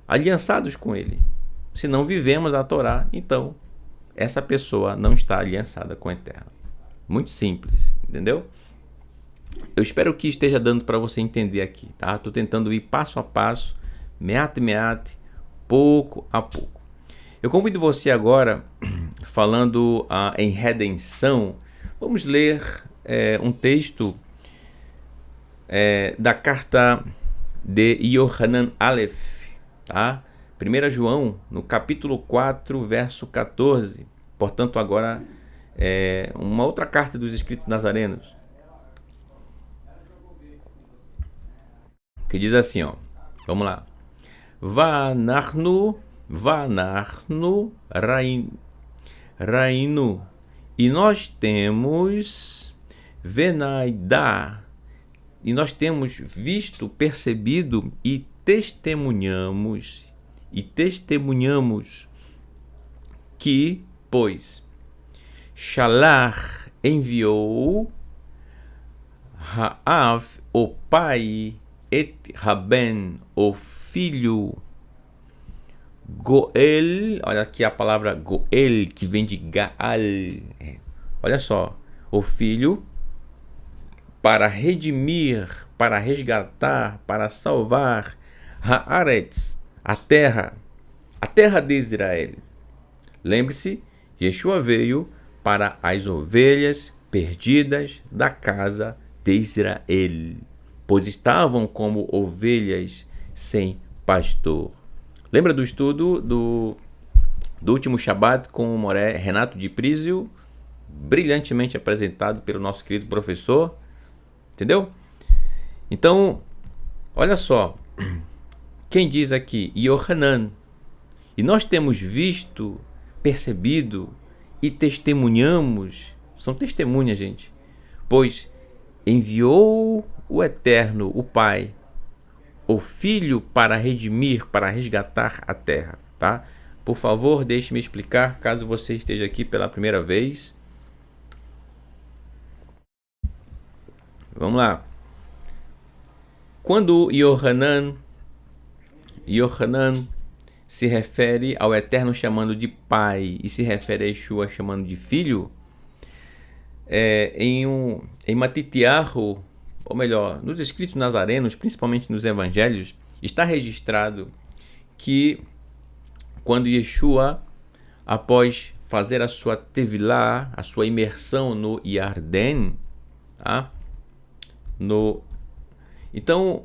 Speaker 1: aliançados com ele. Se não vivemos a Torá, então essa pessoa não está aliançada com o Eterno. Muito simples, entendeu? Eu espero que esteja dando para você entender aqui, tá? Estou tentando ir passo a passo meat meat, pouco a pouco. Eu convido você agora, falando em redenção, vamos ler um texto da carta de Yohanan Aleph, tá? 1 João, no capítulo 4, verso 14. Portanto, agora uma outra carta dos escritos nazarenos, que diz assim, ó, vamos lá. Vanarnu rainu. E nós temos venaidá. E nós temos visto, percebido e testemunhamos que, pois, Shalach enviou Haav, o pai, et Raben, o filho, Goel, olha aqui a palavra Goel, que vem de Gaal, olha só, o filho, para redimir, para resgatar, para salvar Haaretz, a terra de Israel. Lembre-se, Yeshua veio para as ovelhas perdidas da casa de Israel, pois estavam como ovelhas sem pastor. Lembra do estudo do último Shabat com o Moré Renato de Prísio, brilhantemente apresentado pelo nosso querido professor? Entendeu? Então, olha só, quem diz aqui? Yohanan. E nós temos visto, percebido e testemunhamos, são testemunhas, gente, pois enviou o Eterno, o Pai, o Filho para redimir, para resgatar a terra, tá? Por favor, deixe-me explicar, caso você esteja aqui pela primeira vez. Vamos lá. Quando Yohanan se refere ao Eterno chamando de Pai e se refere a Yeshua chamando de Filho, em Matitiahu, ou melhor, nos escritos nazarenos, principalmente nos evangelhos, está registrado que quando Yeshua, após fazer a sua tevilá, a sua imersão no Yarden, tá? Então,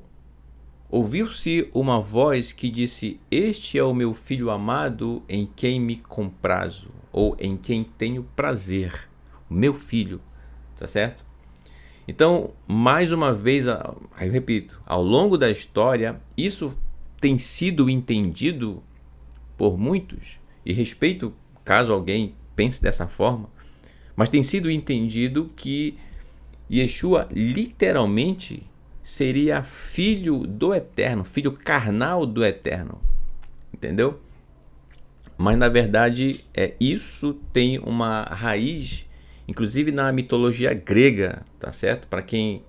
Speaker 1: ouviu-se uma voz que disse: "Este é o meu filho amado, em quem me comprazo", ou em quem tenho prazer, o meu filho, tá certo? Então, mais uma vez, aí eu repito, ao longo da história, isso tem sido entendido por muitos, e respeito caso alguém pense dessa forma, mas tem sido entendido que Yeshua literalmente seria filho do Eterno, filho carnal do Eterno, entendeu? Mas na verdade isso tem uma raiz, inclusive na mitologia grega, tá certo? Para quem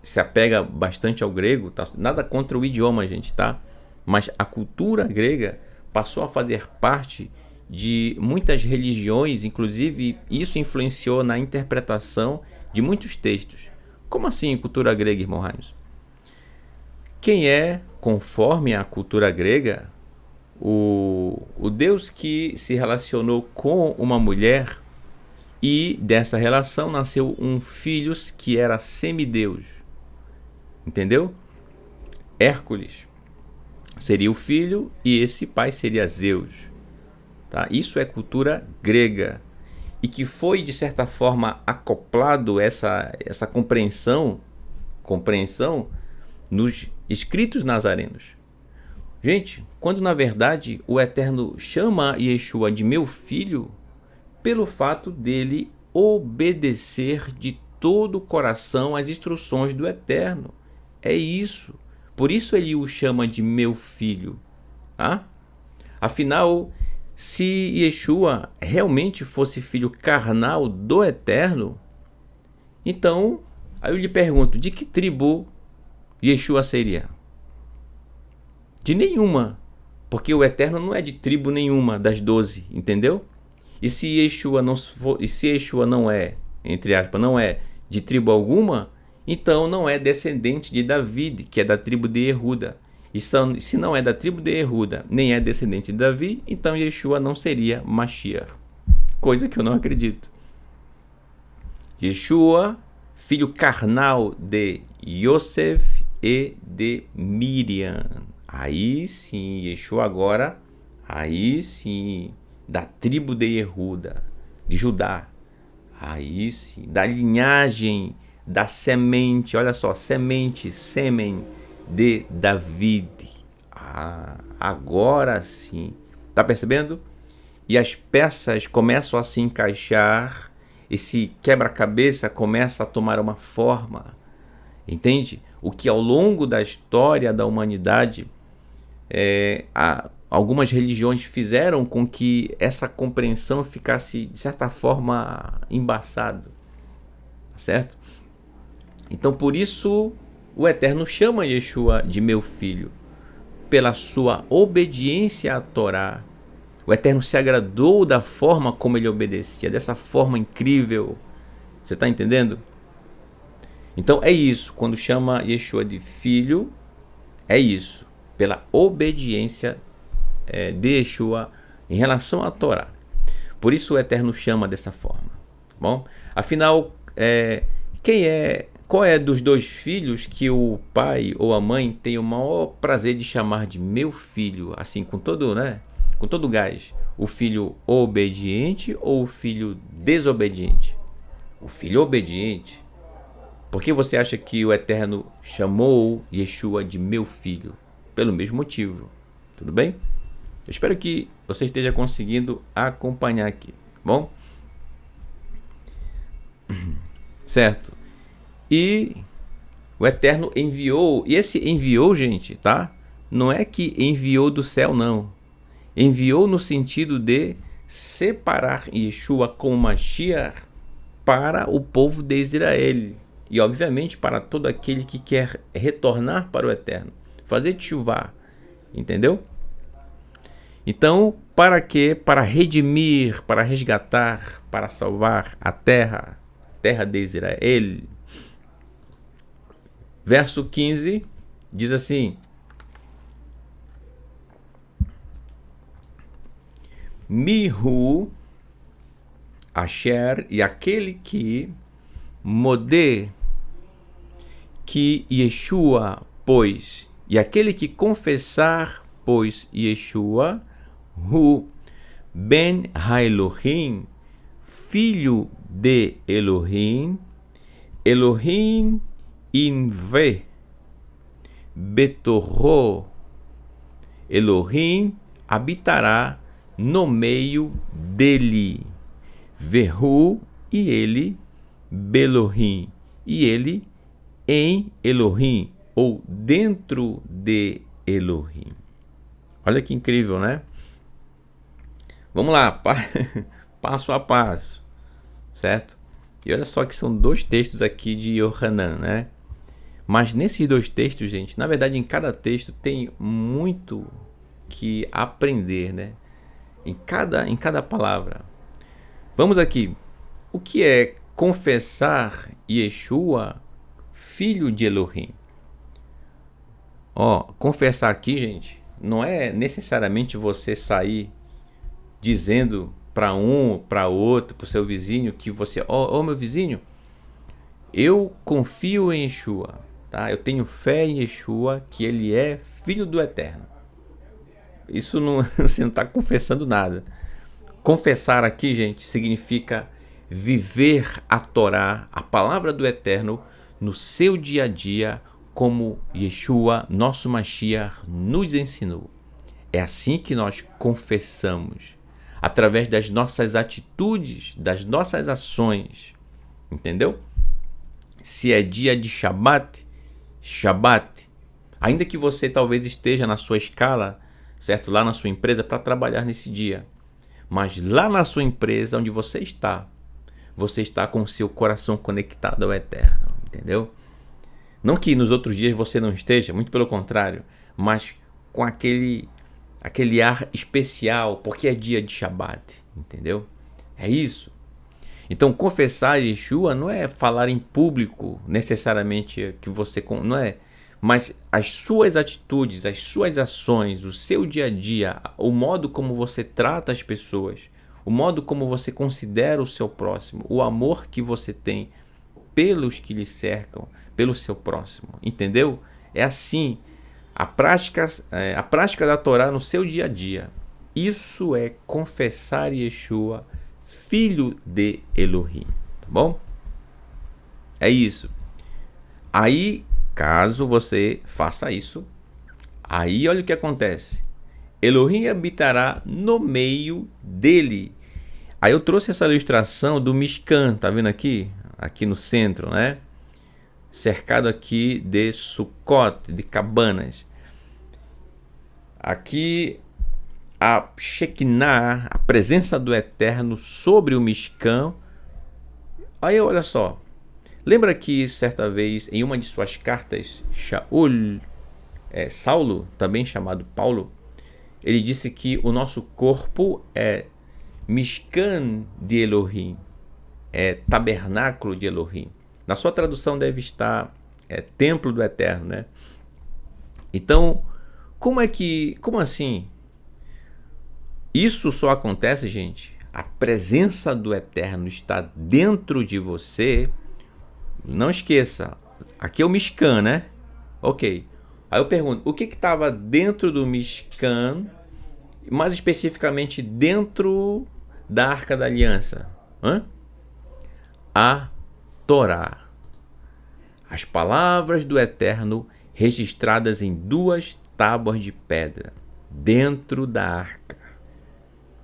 Speaker 1: se apega bastante ao grego, tá? Nada contra o idioma, gente, tá? Mas a cultura grega passou a fazer parte de muitas religiões, inclusive isso influenciou na interpretação de muitos textos. Como assim cultura grega, irmão Raios? Quem é, conforme a cultura grega, o Deus que se relacionou com uma mulher e dessa relação nasceu um filho que era semideus. Entendeu? Hércules seria o filho e esse pai seria Zeus. Tá? Isso é cultura grega. E que foi, de certa forma, acoplado essa compreensão nos escritos nazarenos. Gente, quando na verdade o Eterno chama Yeshua de meu filho, pelo fato dele obedecer de todo o coração às instruções do Eterno. É isso. Por isso ele o chama de meu filho. Tá? Afinal, se Yeshua realmente fosse filho carnal do Eterno, então, aí eu lhe pergunto, de que tribo Yeshua seria? De nenhuma, porque o Eterno não é de tribo nenhuma das 12, entendeu? E se Yeshua não é, entre aspas, não é de tribo alguma, então não é descendente de David, que é da tribo de Yehuda. Se não é da tribo de Yehuda, nem é descendente de Davi, então Yeshua não seria Mashiach. Coisa que eu não acredito. Yeshua, filho carnal de Yosef e de Miriam. Aí sim, Yeshua agora, aí sim, da tribo de Yehuda, de Judá. Aí sim, da linhagem, da semente, olha só, semente, sêmen de David. Agora sim. Tá percebendo? E as peças começam a se encaixar, esse quebra-cabeça começa a tomar uma forma. Entende? O que ao longo da história da humanidade, algumas religiões fizeram com que essa compreensão ficasse, de certa forma, embaçado. Certo? Então, por isso, o Eterno chama Yeshua de meu filho, pela sua obediência à Torá. O Eterno se agradou da forma como ele obedecia, dessa forma incrível. Você está entendendo? Então é isso, quando chama Yeshua de filho, é isso, pela obediência de Yeshua em relação à Torá. Por isso o Eterno chama dessa forma. Bom, afinal, qual é dos dois filhos que o pai ou a mãe tem o maior prazer de chamar de meu filho, assim, com todo gás? O filho obediente ou o filho desobediente? O filho obediente. Por que você acha que o Eterno chamou Yeshua de meu filho? Pelo mesmo motivo. Tudo bem? Eu espero que você esteja conseguindo acompanhar aqui. Bom? Certo. E o Eterno enviou. E esse enviou, gente, tá? Não é que enviou do céu, não. Enviou no sentido de separar Yeshua como Mashiach para o povo de Israel. E, obviamente, para todo aquele que quer retornar para o Eterno. Fazer teshuvá. Entendeu? Então, para quê? Para redimir, para resgatar, para salvar a terra de Israel. Verso 15 diz assim: Mihu Asher, e aquele que modê que Yeshua, pois, e aquele que confessar, pois, Yeshua, Hu Ben Elohim, filho de Elohim, Elohim Inve Betorro, Elohim habitará no meio dele, Verru, e ele, Belohim, e ele em Elohim, ou dentro de Elohim. Olha que incrível, né? Vamos lá, passo a passo, certo? E olha só que são dois textos aqui de Yohanan, né? Mas nesses dois textos, gente, na verdade em cada texto tem muito que aprender, né? Em cada palavra. Vamos aqui. O que é confessar Yeshua, filho de Elohim? Confessar aqui, gente, não é necessariamente você sair dizendo para um, para outro, para o seu vizinho que você, meu vizinho, eu confio em Yeshua, tá? Eu tenho fé em Yeshua, que ele é filho do Eterno. Isso não, você não está confessando nada. Confessar aqui, gente, significa viver a Torá, a palavra do Eterno, no seu dia a dia, como Yeshua, nosso Mashiach, nos ensinou. É assim que nós confessamos, através das nossas atitudes, das nossas ações. Entendeu? Se é dia de Shabat, ainda que você talvez esteja na sua escala, certo? Lá na sua empresa para trabalhar nesse dia. Mas lá na sua empresa, onde você está com o seu coração conectado ao Eterno, entendeu? Não que nos outros dias você não esteja, muito pelo contrário, mas com aquele ar especial, porque é dia de Shabat, entendeu? É isso. Então, confessar Yeshua não é falar em público necessariamente que você, não é mas as suas atitudes, as suas ações, o seu dia a dia, o modo como você trata as pessoas, o modo como você considera o seu próximo, o amor que você tem pelos que lhe cercam, pelo seu próximo, entendeu? É assim, a prática da Torá no seu dia a dia. Isso é confessar Yeshua, filho de Elohim, tá bom? É isso. Aí, caso você faça isso, aí olha o que acontece. Elohim habitará no meio dele. Aí eu trouxe essa ilustração do Mishkan, tá vendo aqui? Aqui no centro, né? Cercado aqui de Sukkot, de cabanas. Aqui a Shekinah, a presença do Eterno sobre o Mishkan. Aí olha só. Lembra que certa vez, em uma de suas cartas, Saulo, também chamado Paulo, ele disse que o nosso corpo é Mishkan de Elohim, é tabernáculo de Elohim. Na sua tradução deve estar templo do Eterno, né? Então, como assim? Isso só acontece, gente, a presença do Eterno está dentro de você. Não esqueça, aqui é o Mishkan, né? Ok. Aí eu pergunto, o que estava dentro do Mishkan, mais especificamente dentro da Arca da Aliança? A Torá. As palavras do Eterno registradas em 2 tábuas de pedra, dentro da arca.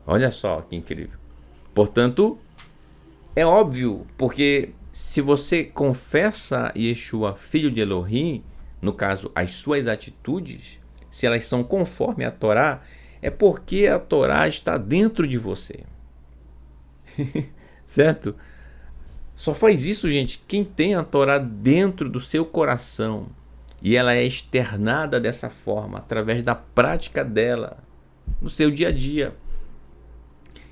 Speaker 1: Olha só que incrível. Portanto, é óbvio, porque se você confessa Yeshua, filho de Elohim, no caso, as suas atitudes, se elas são conforme a Torá, é porque a Torá está dentro de você. Certo? Só faz isso, gente, quem tem a Torá dentro do seu coração. E ela é externada dessa forma, através da prática dela, no seu dia a dia.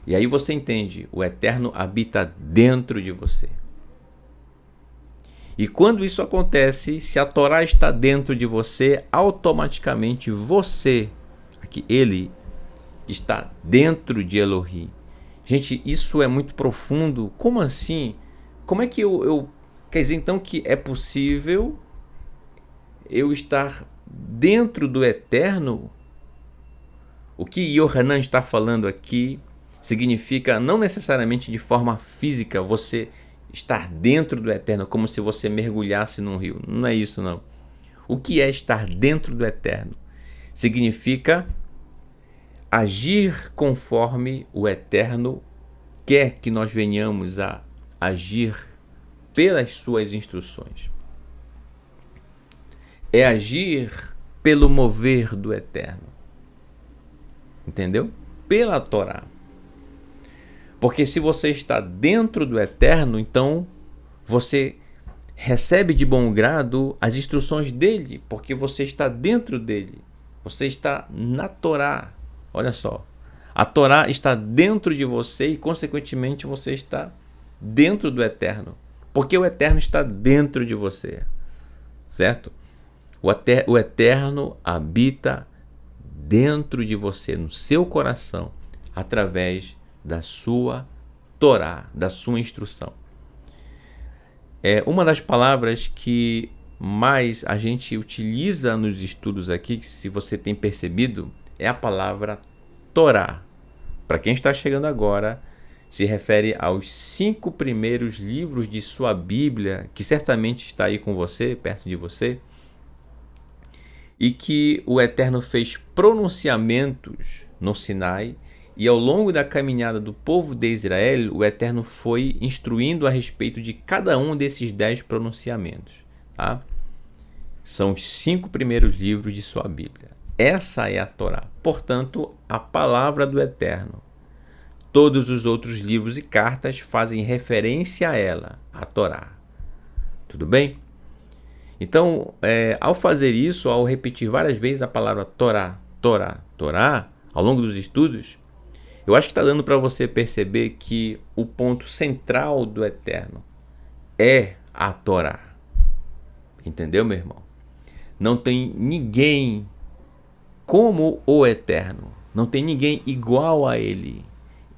Speaker 1: E aí você entende, o Eterno habita dentro de você. E quando isso acontece, se a Torá está dentro de você, automaticamente você, aqui ele, está dentro de Elohim. Gente, isso é muito profundo. Como assim? Como é que eu quer dizer então que é possível eu estar dentro do Eterno? O que Yohanan está falando aqui significa não necessariamente de forma física você estar dentro do Eterno, como se você mergulhasse num rio. Não é isso, não. O que é estar dentro do Eterno? Significa agir conforme o Eterno quer que nós venhamos a agir pelas suas instruções. É agir pelo mover do Eterno. Entendeu? Pela Torá. Porque se você está dentro do Eterno, então você recebe de bom grado as instruções dele, porque você está dentro dele. Você está na Torá. Olha só. A Torá está dentro de você e, consequentemente, você está dentro do Eterno. Porque o Eterno está dentro de você. Certo? O Eterno habita dentro de você, no seu coração, através da sua Torá, da sua instrução. É uma das palavras que mais a gente utiliza nos estudos aqui, se você tem percebido, é a palavra Torá. Para quem está chegando agora, se refere aos 5 primeiros livros de sua Bíblia, que certamente está aí com você, perto de você, e que o Eterno fez pronunciamentos no Sinai, e ao longo da caminhada do povo de Israel, o Eterno foi instruindo a respeito de cada um desses 10 pronunciamentos. Tá? São os 5 primeiros livros de sua Bíblia. Essa é a Torá. Portanto, a palavra do Eterno. Todos os outros livros e cartas fazem referência a ela, a Torá. Tudo bem? Então, ao fazer isso, ao repetir várias vezes a palavra Torá, Torá, Torá, ao longo dos estudos, eu acho que está dando para você perceber que o ponto central do Eterno é a Torá. Entendeu, meu irmão? Não tem ninguém como o Eterno. Não tem ninguém igual a Ele.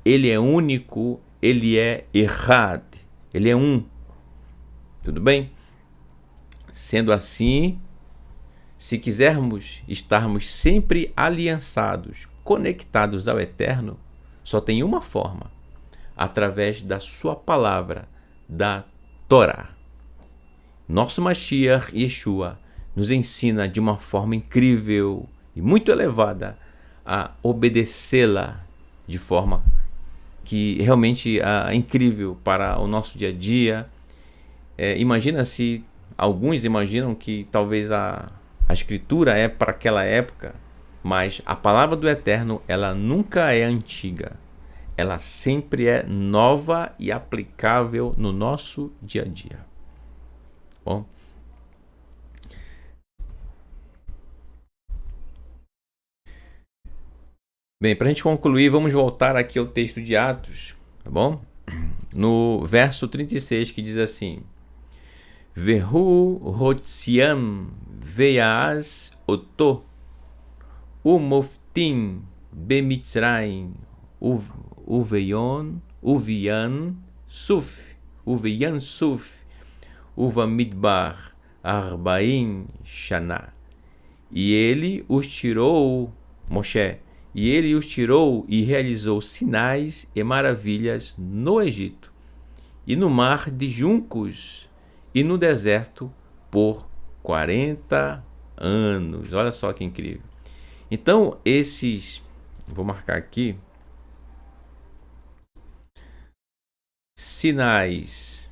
Speaker 1: Ele é único, Ele é Errad. Ele é um. Tudo bem? Sendo assim, se quisermos estarmos sempre aliançados, conectados ao Eterno, só tem uma forma: através da sua palavra, da Torá. Nosso Mashiach Yeshua nos ensina de uma forma incrível e muito elevada a obedecê-la de forma que realmente é incrível para o nosso dia a dia. Imagina se alguns imaginam que talvez a escritura é para aquela época, mas a palavra do Eterno, ela nunca é antiga. Ela sempre é nova e aplicável no nosso dia a dia. Bom, bem, para a gente concluir, vamos voltar aqui ao texto de Atos, tá bom? No verso 36, que diz assim: Vehu Hotziam Veaz Oto Umoftim Bemitzraim Uvian Suf Uvamidbar Arbaim Shana. E ele os tirou, Moshe, e ele os tirou e realizou sinais e maravilhas no Egito, e no mar de juncos, e no deserto por 40 anos. Olha só que incrível. Então, vou marcar aqui, sinais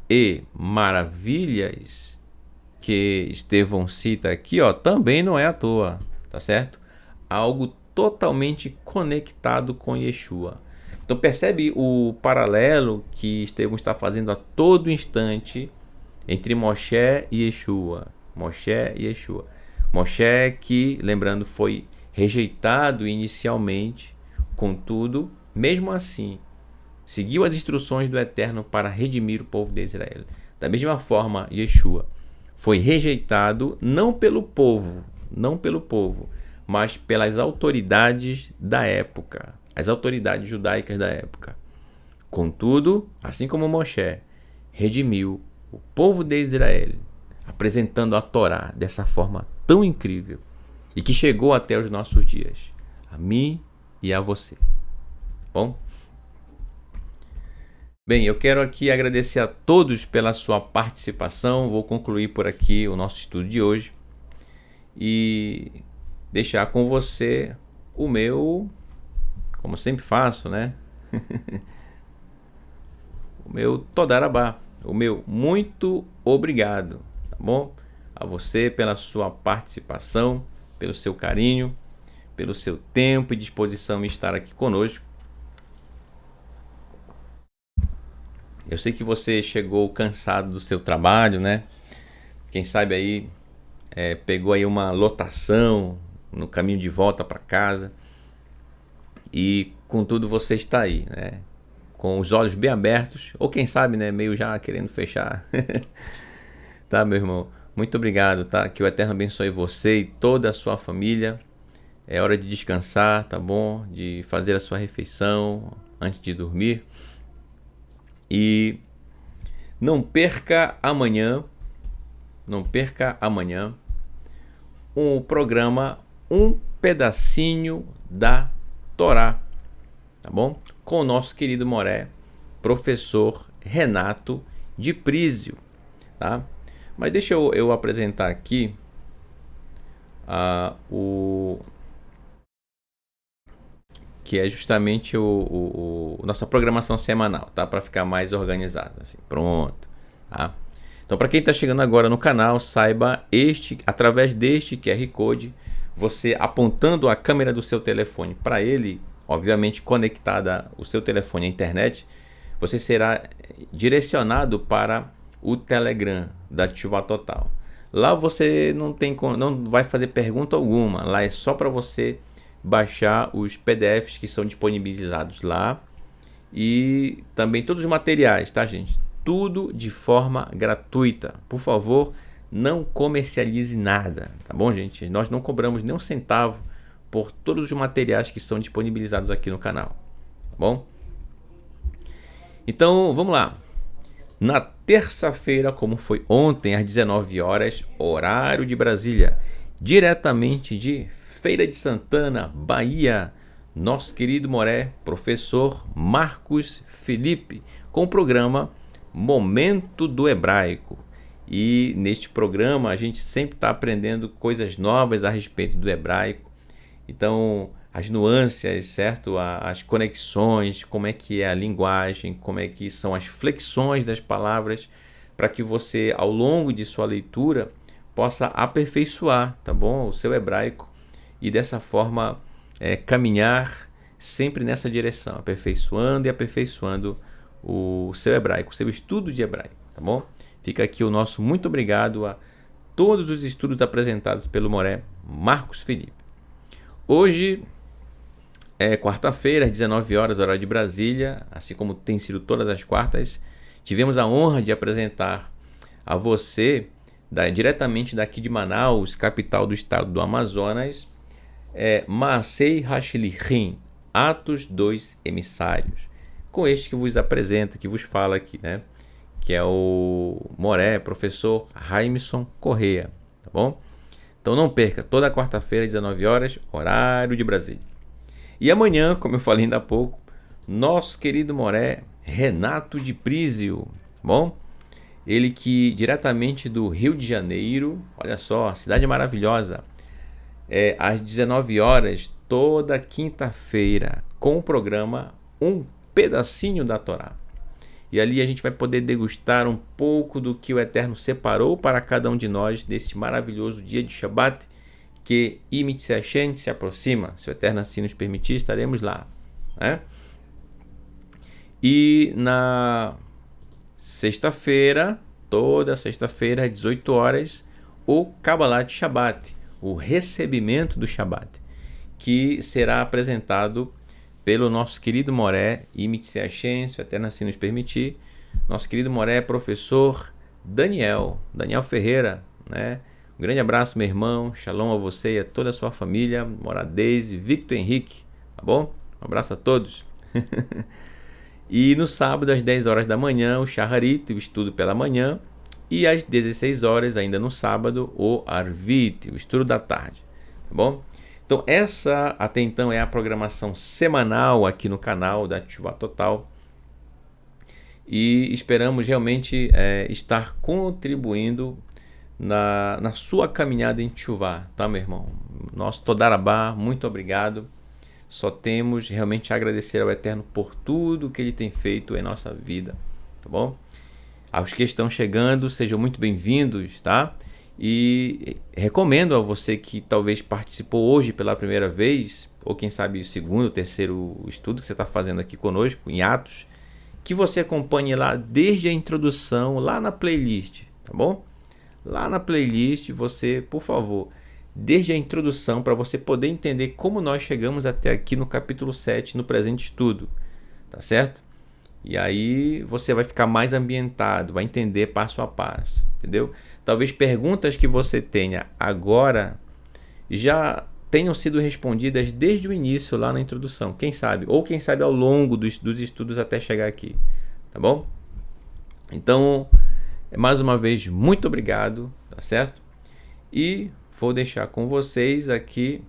Speaker 1: e maravilhas que Estevão cita aqui, também não é à toa, tá certo? Algo totalmente conectado com Yeshua. Então percebe o paralelo que Estevão está fazendo a todo instante entre Moshe e Yeshua. Moshe e Yeshua. Moshe que, lembrando, foi rejeitado inicialmente, contudo, mesmo assim, seguiu as instruções do Eterno para redimir o povo de Israel. Da mesma forma, Yeshua foi rejeitado não pelo povo, mas pelas autoridades da época, as autoridades judaicas da época. Contudo, assim como Moshe redimiu o povo de Israel, apresentando a Torá dessa forma tão incrível e que chegou até os nossos dias, a mim e a você. Bom? Bem, eu quero aqui agradecer a todos pela sua participação. Vou concluir por aqui o nosso estudo de hoje e deixar com você o meu, como sempre faço, né? O meu Todarabá, o meu muito obrigado, tá bom? A você pela sua participação, pelo seu carinho, pelo seu tempo e disposição em estar aqui conosco. Eu sei que você chegou cansado do seu trabalho, né? Quem sabe aí pegou aí uma lotação no caminho de volta para casa e contudo você está aí, né? Com os olhos bem abertos, ou quem sabe, né? Meio já querendo fechar. Tá, meu irmão? Muito obrigado, tá? Que o Eterno abençoe você e toda a sua família. É hora de descansar, tá bom? De fazer a sua refeição antes de dormir. E não perca amanhã o programa Um Pedacinho da Torá, tá bom? Com o nosso querido Moré, professor Renato de Prísio, tá? Mas deixa eu apresentar aqui que é justamente nossa programação semanal, tá? Para ficar mais organizado, assim. Pronto, tá? Então, para quem está chegando agora no canal, saiba através deste QR Code, você apontando a câmera do seu telefone para ele, obviamente conectada o seu telefone à internet, você será direcionado para o Telegram da Teshuvah Total. Lá você não vai fazer pergunta alguma, lá é só para você baixar os PDFs que são disponibilizados lá e também todos os materiais, tá, gente? Tudo de forma gratuita. Por favor, não comercialize nada, tá bom, gente? Nós não cobramos nem um centavo por todos os materiais que são disponibilizados aqui no canal, tá bom? Então, vamos lá. Na terça-feira, como foi ontem, às 19 horas, horário de Brasília, diretamente de Feira de Santana, Bahia, nosso querido Moré, professor Marcos Felipe, com o programa Momento do Hebraico. E neste programa a gente sempre está aprendendo coisas novas a respeito do hebraico. Então, as nuances, certo? As conexões, como é que é a linguagem, como é que são as flexões das palavras, para que você, ao longo de sua leitura, possa aperfeiçoar, tá bom? O seu hebraico e dessa forma caminhar sempre nessa direção, aperfeiçoando e aperfeiçoando o seu hebraico, o seu estudo de hebraico, tá bom? Fica aqui o nosso muito obrigado a todos os estudos apresentados pelo Moré Marcos Felipe. Hoje é quarta-feira, às 19 horas, horário de Brasília, assim como tem sido todas as quartas. Tivemos a honra de apresentar a você, diretamente daqui de Manaus, capital do estado do Amazonas, Maasei Hashlichim, Atos dos Emissários, com este que vos apresenta, que vos fala aqui, né? Que é o Moré, professor Raimson Correia, tá bom? Então não perca, toda quarta-feira, às 19 horas, horário de Brasília. E amanhã, como eu falei ainda há pouco, nosso querido Moré, Renato de Prísio, tá bom? Ele que diretamente do Rio de Janeiro, olha só, cidade maravilhosa, às 19 horas, toda quinta-feira, com o programa Um Pedacinho da Torá. E ali a gente vai poder degustar um pouco do que o Eterno separou para cada um de nós nesse maravilhoso dia de Shabat, que Imitse Hashem se aproxima. Se o Eterno assim nos permitir, estaremos lá, né? E na sexta-feira, toda sexta-feira, às 18 horas, o Kabbalat Shabat, o recebimento do Shabat, que será apresentado pelo nosso querido Moré, Imitse Hashem, se o Eterno assim nos permitir, nosso querido Moré, professor Daniel Ferreira, né? Um grande abraço, meu irmão, shalom a você e a toda a sua família, Moradez e Victor Henrique, tá bom? Um abraço a todos. E no sábado, às 10 horas da manhã, o Shaharit, o estudo pela manhã, e às 16 horas, ainda no sábado, o Arvit, o estudo da tarde, tá bom? Então essa até então é a programação semanal aqui no canal da Teshuvah Total, e esperamos realmente estar contribuindo na sua caminhada em Teshuvah, tá, meu irmão? Nosso Todarabá, muito obrigado. Só temos realmente a agradecer ao Eterno por tudo que Ele tem feito em nossa vida, tá bom? Aos que estão chegando, sejam muito bem-vindos, tá? E recomendo a você que talvez participou hoje pela primeira vez, ou quem sabe o segundo, terceiro estudo que você está fazendo aqui conosco, em Atos, que você acompanhe lá desde a introdução, lá na playlist, tá bom? Lá na playlist você, por favor, desde a introdução, para você poder entender como nós chegamos até aqui no capítulo 7, no presente estudo, tá certo? E aí você vai ficar mais ambientado, vai entender passo a passo, entendeu? Talvez perguntas que você tenha agora já tenham sido respondidas desde o início, lá na introdução, quem sabe? Ou quem sabe ao longo dos estudos até chegar aqui, tá bom? Então, mais uma vez, muito obrigado, tá certo? E vou deixar com vocês aqui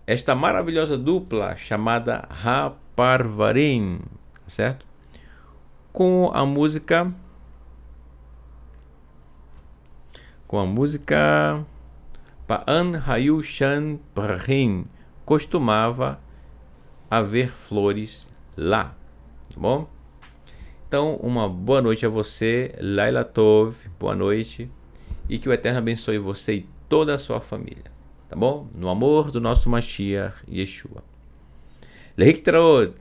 Speaker 1: esta maravilhosa dupla chamada Haparvarim, certo? Com a música Pa'an Hayu Shan Prahim, costumava haver flores lá, tá bom? Então, uma boa noite a você, Laila Tov, boa noite, e que o Eterno abençoe você e toda a sua família, tá bom? No amor do nosso Mashiach Yeshua. Lehitraot.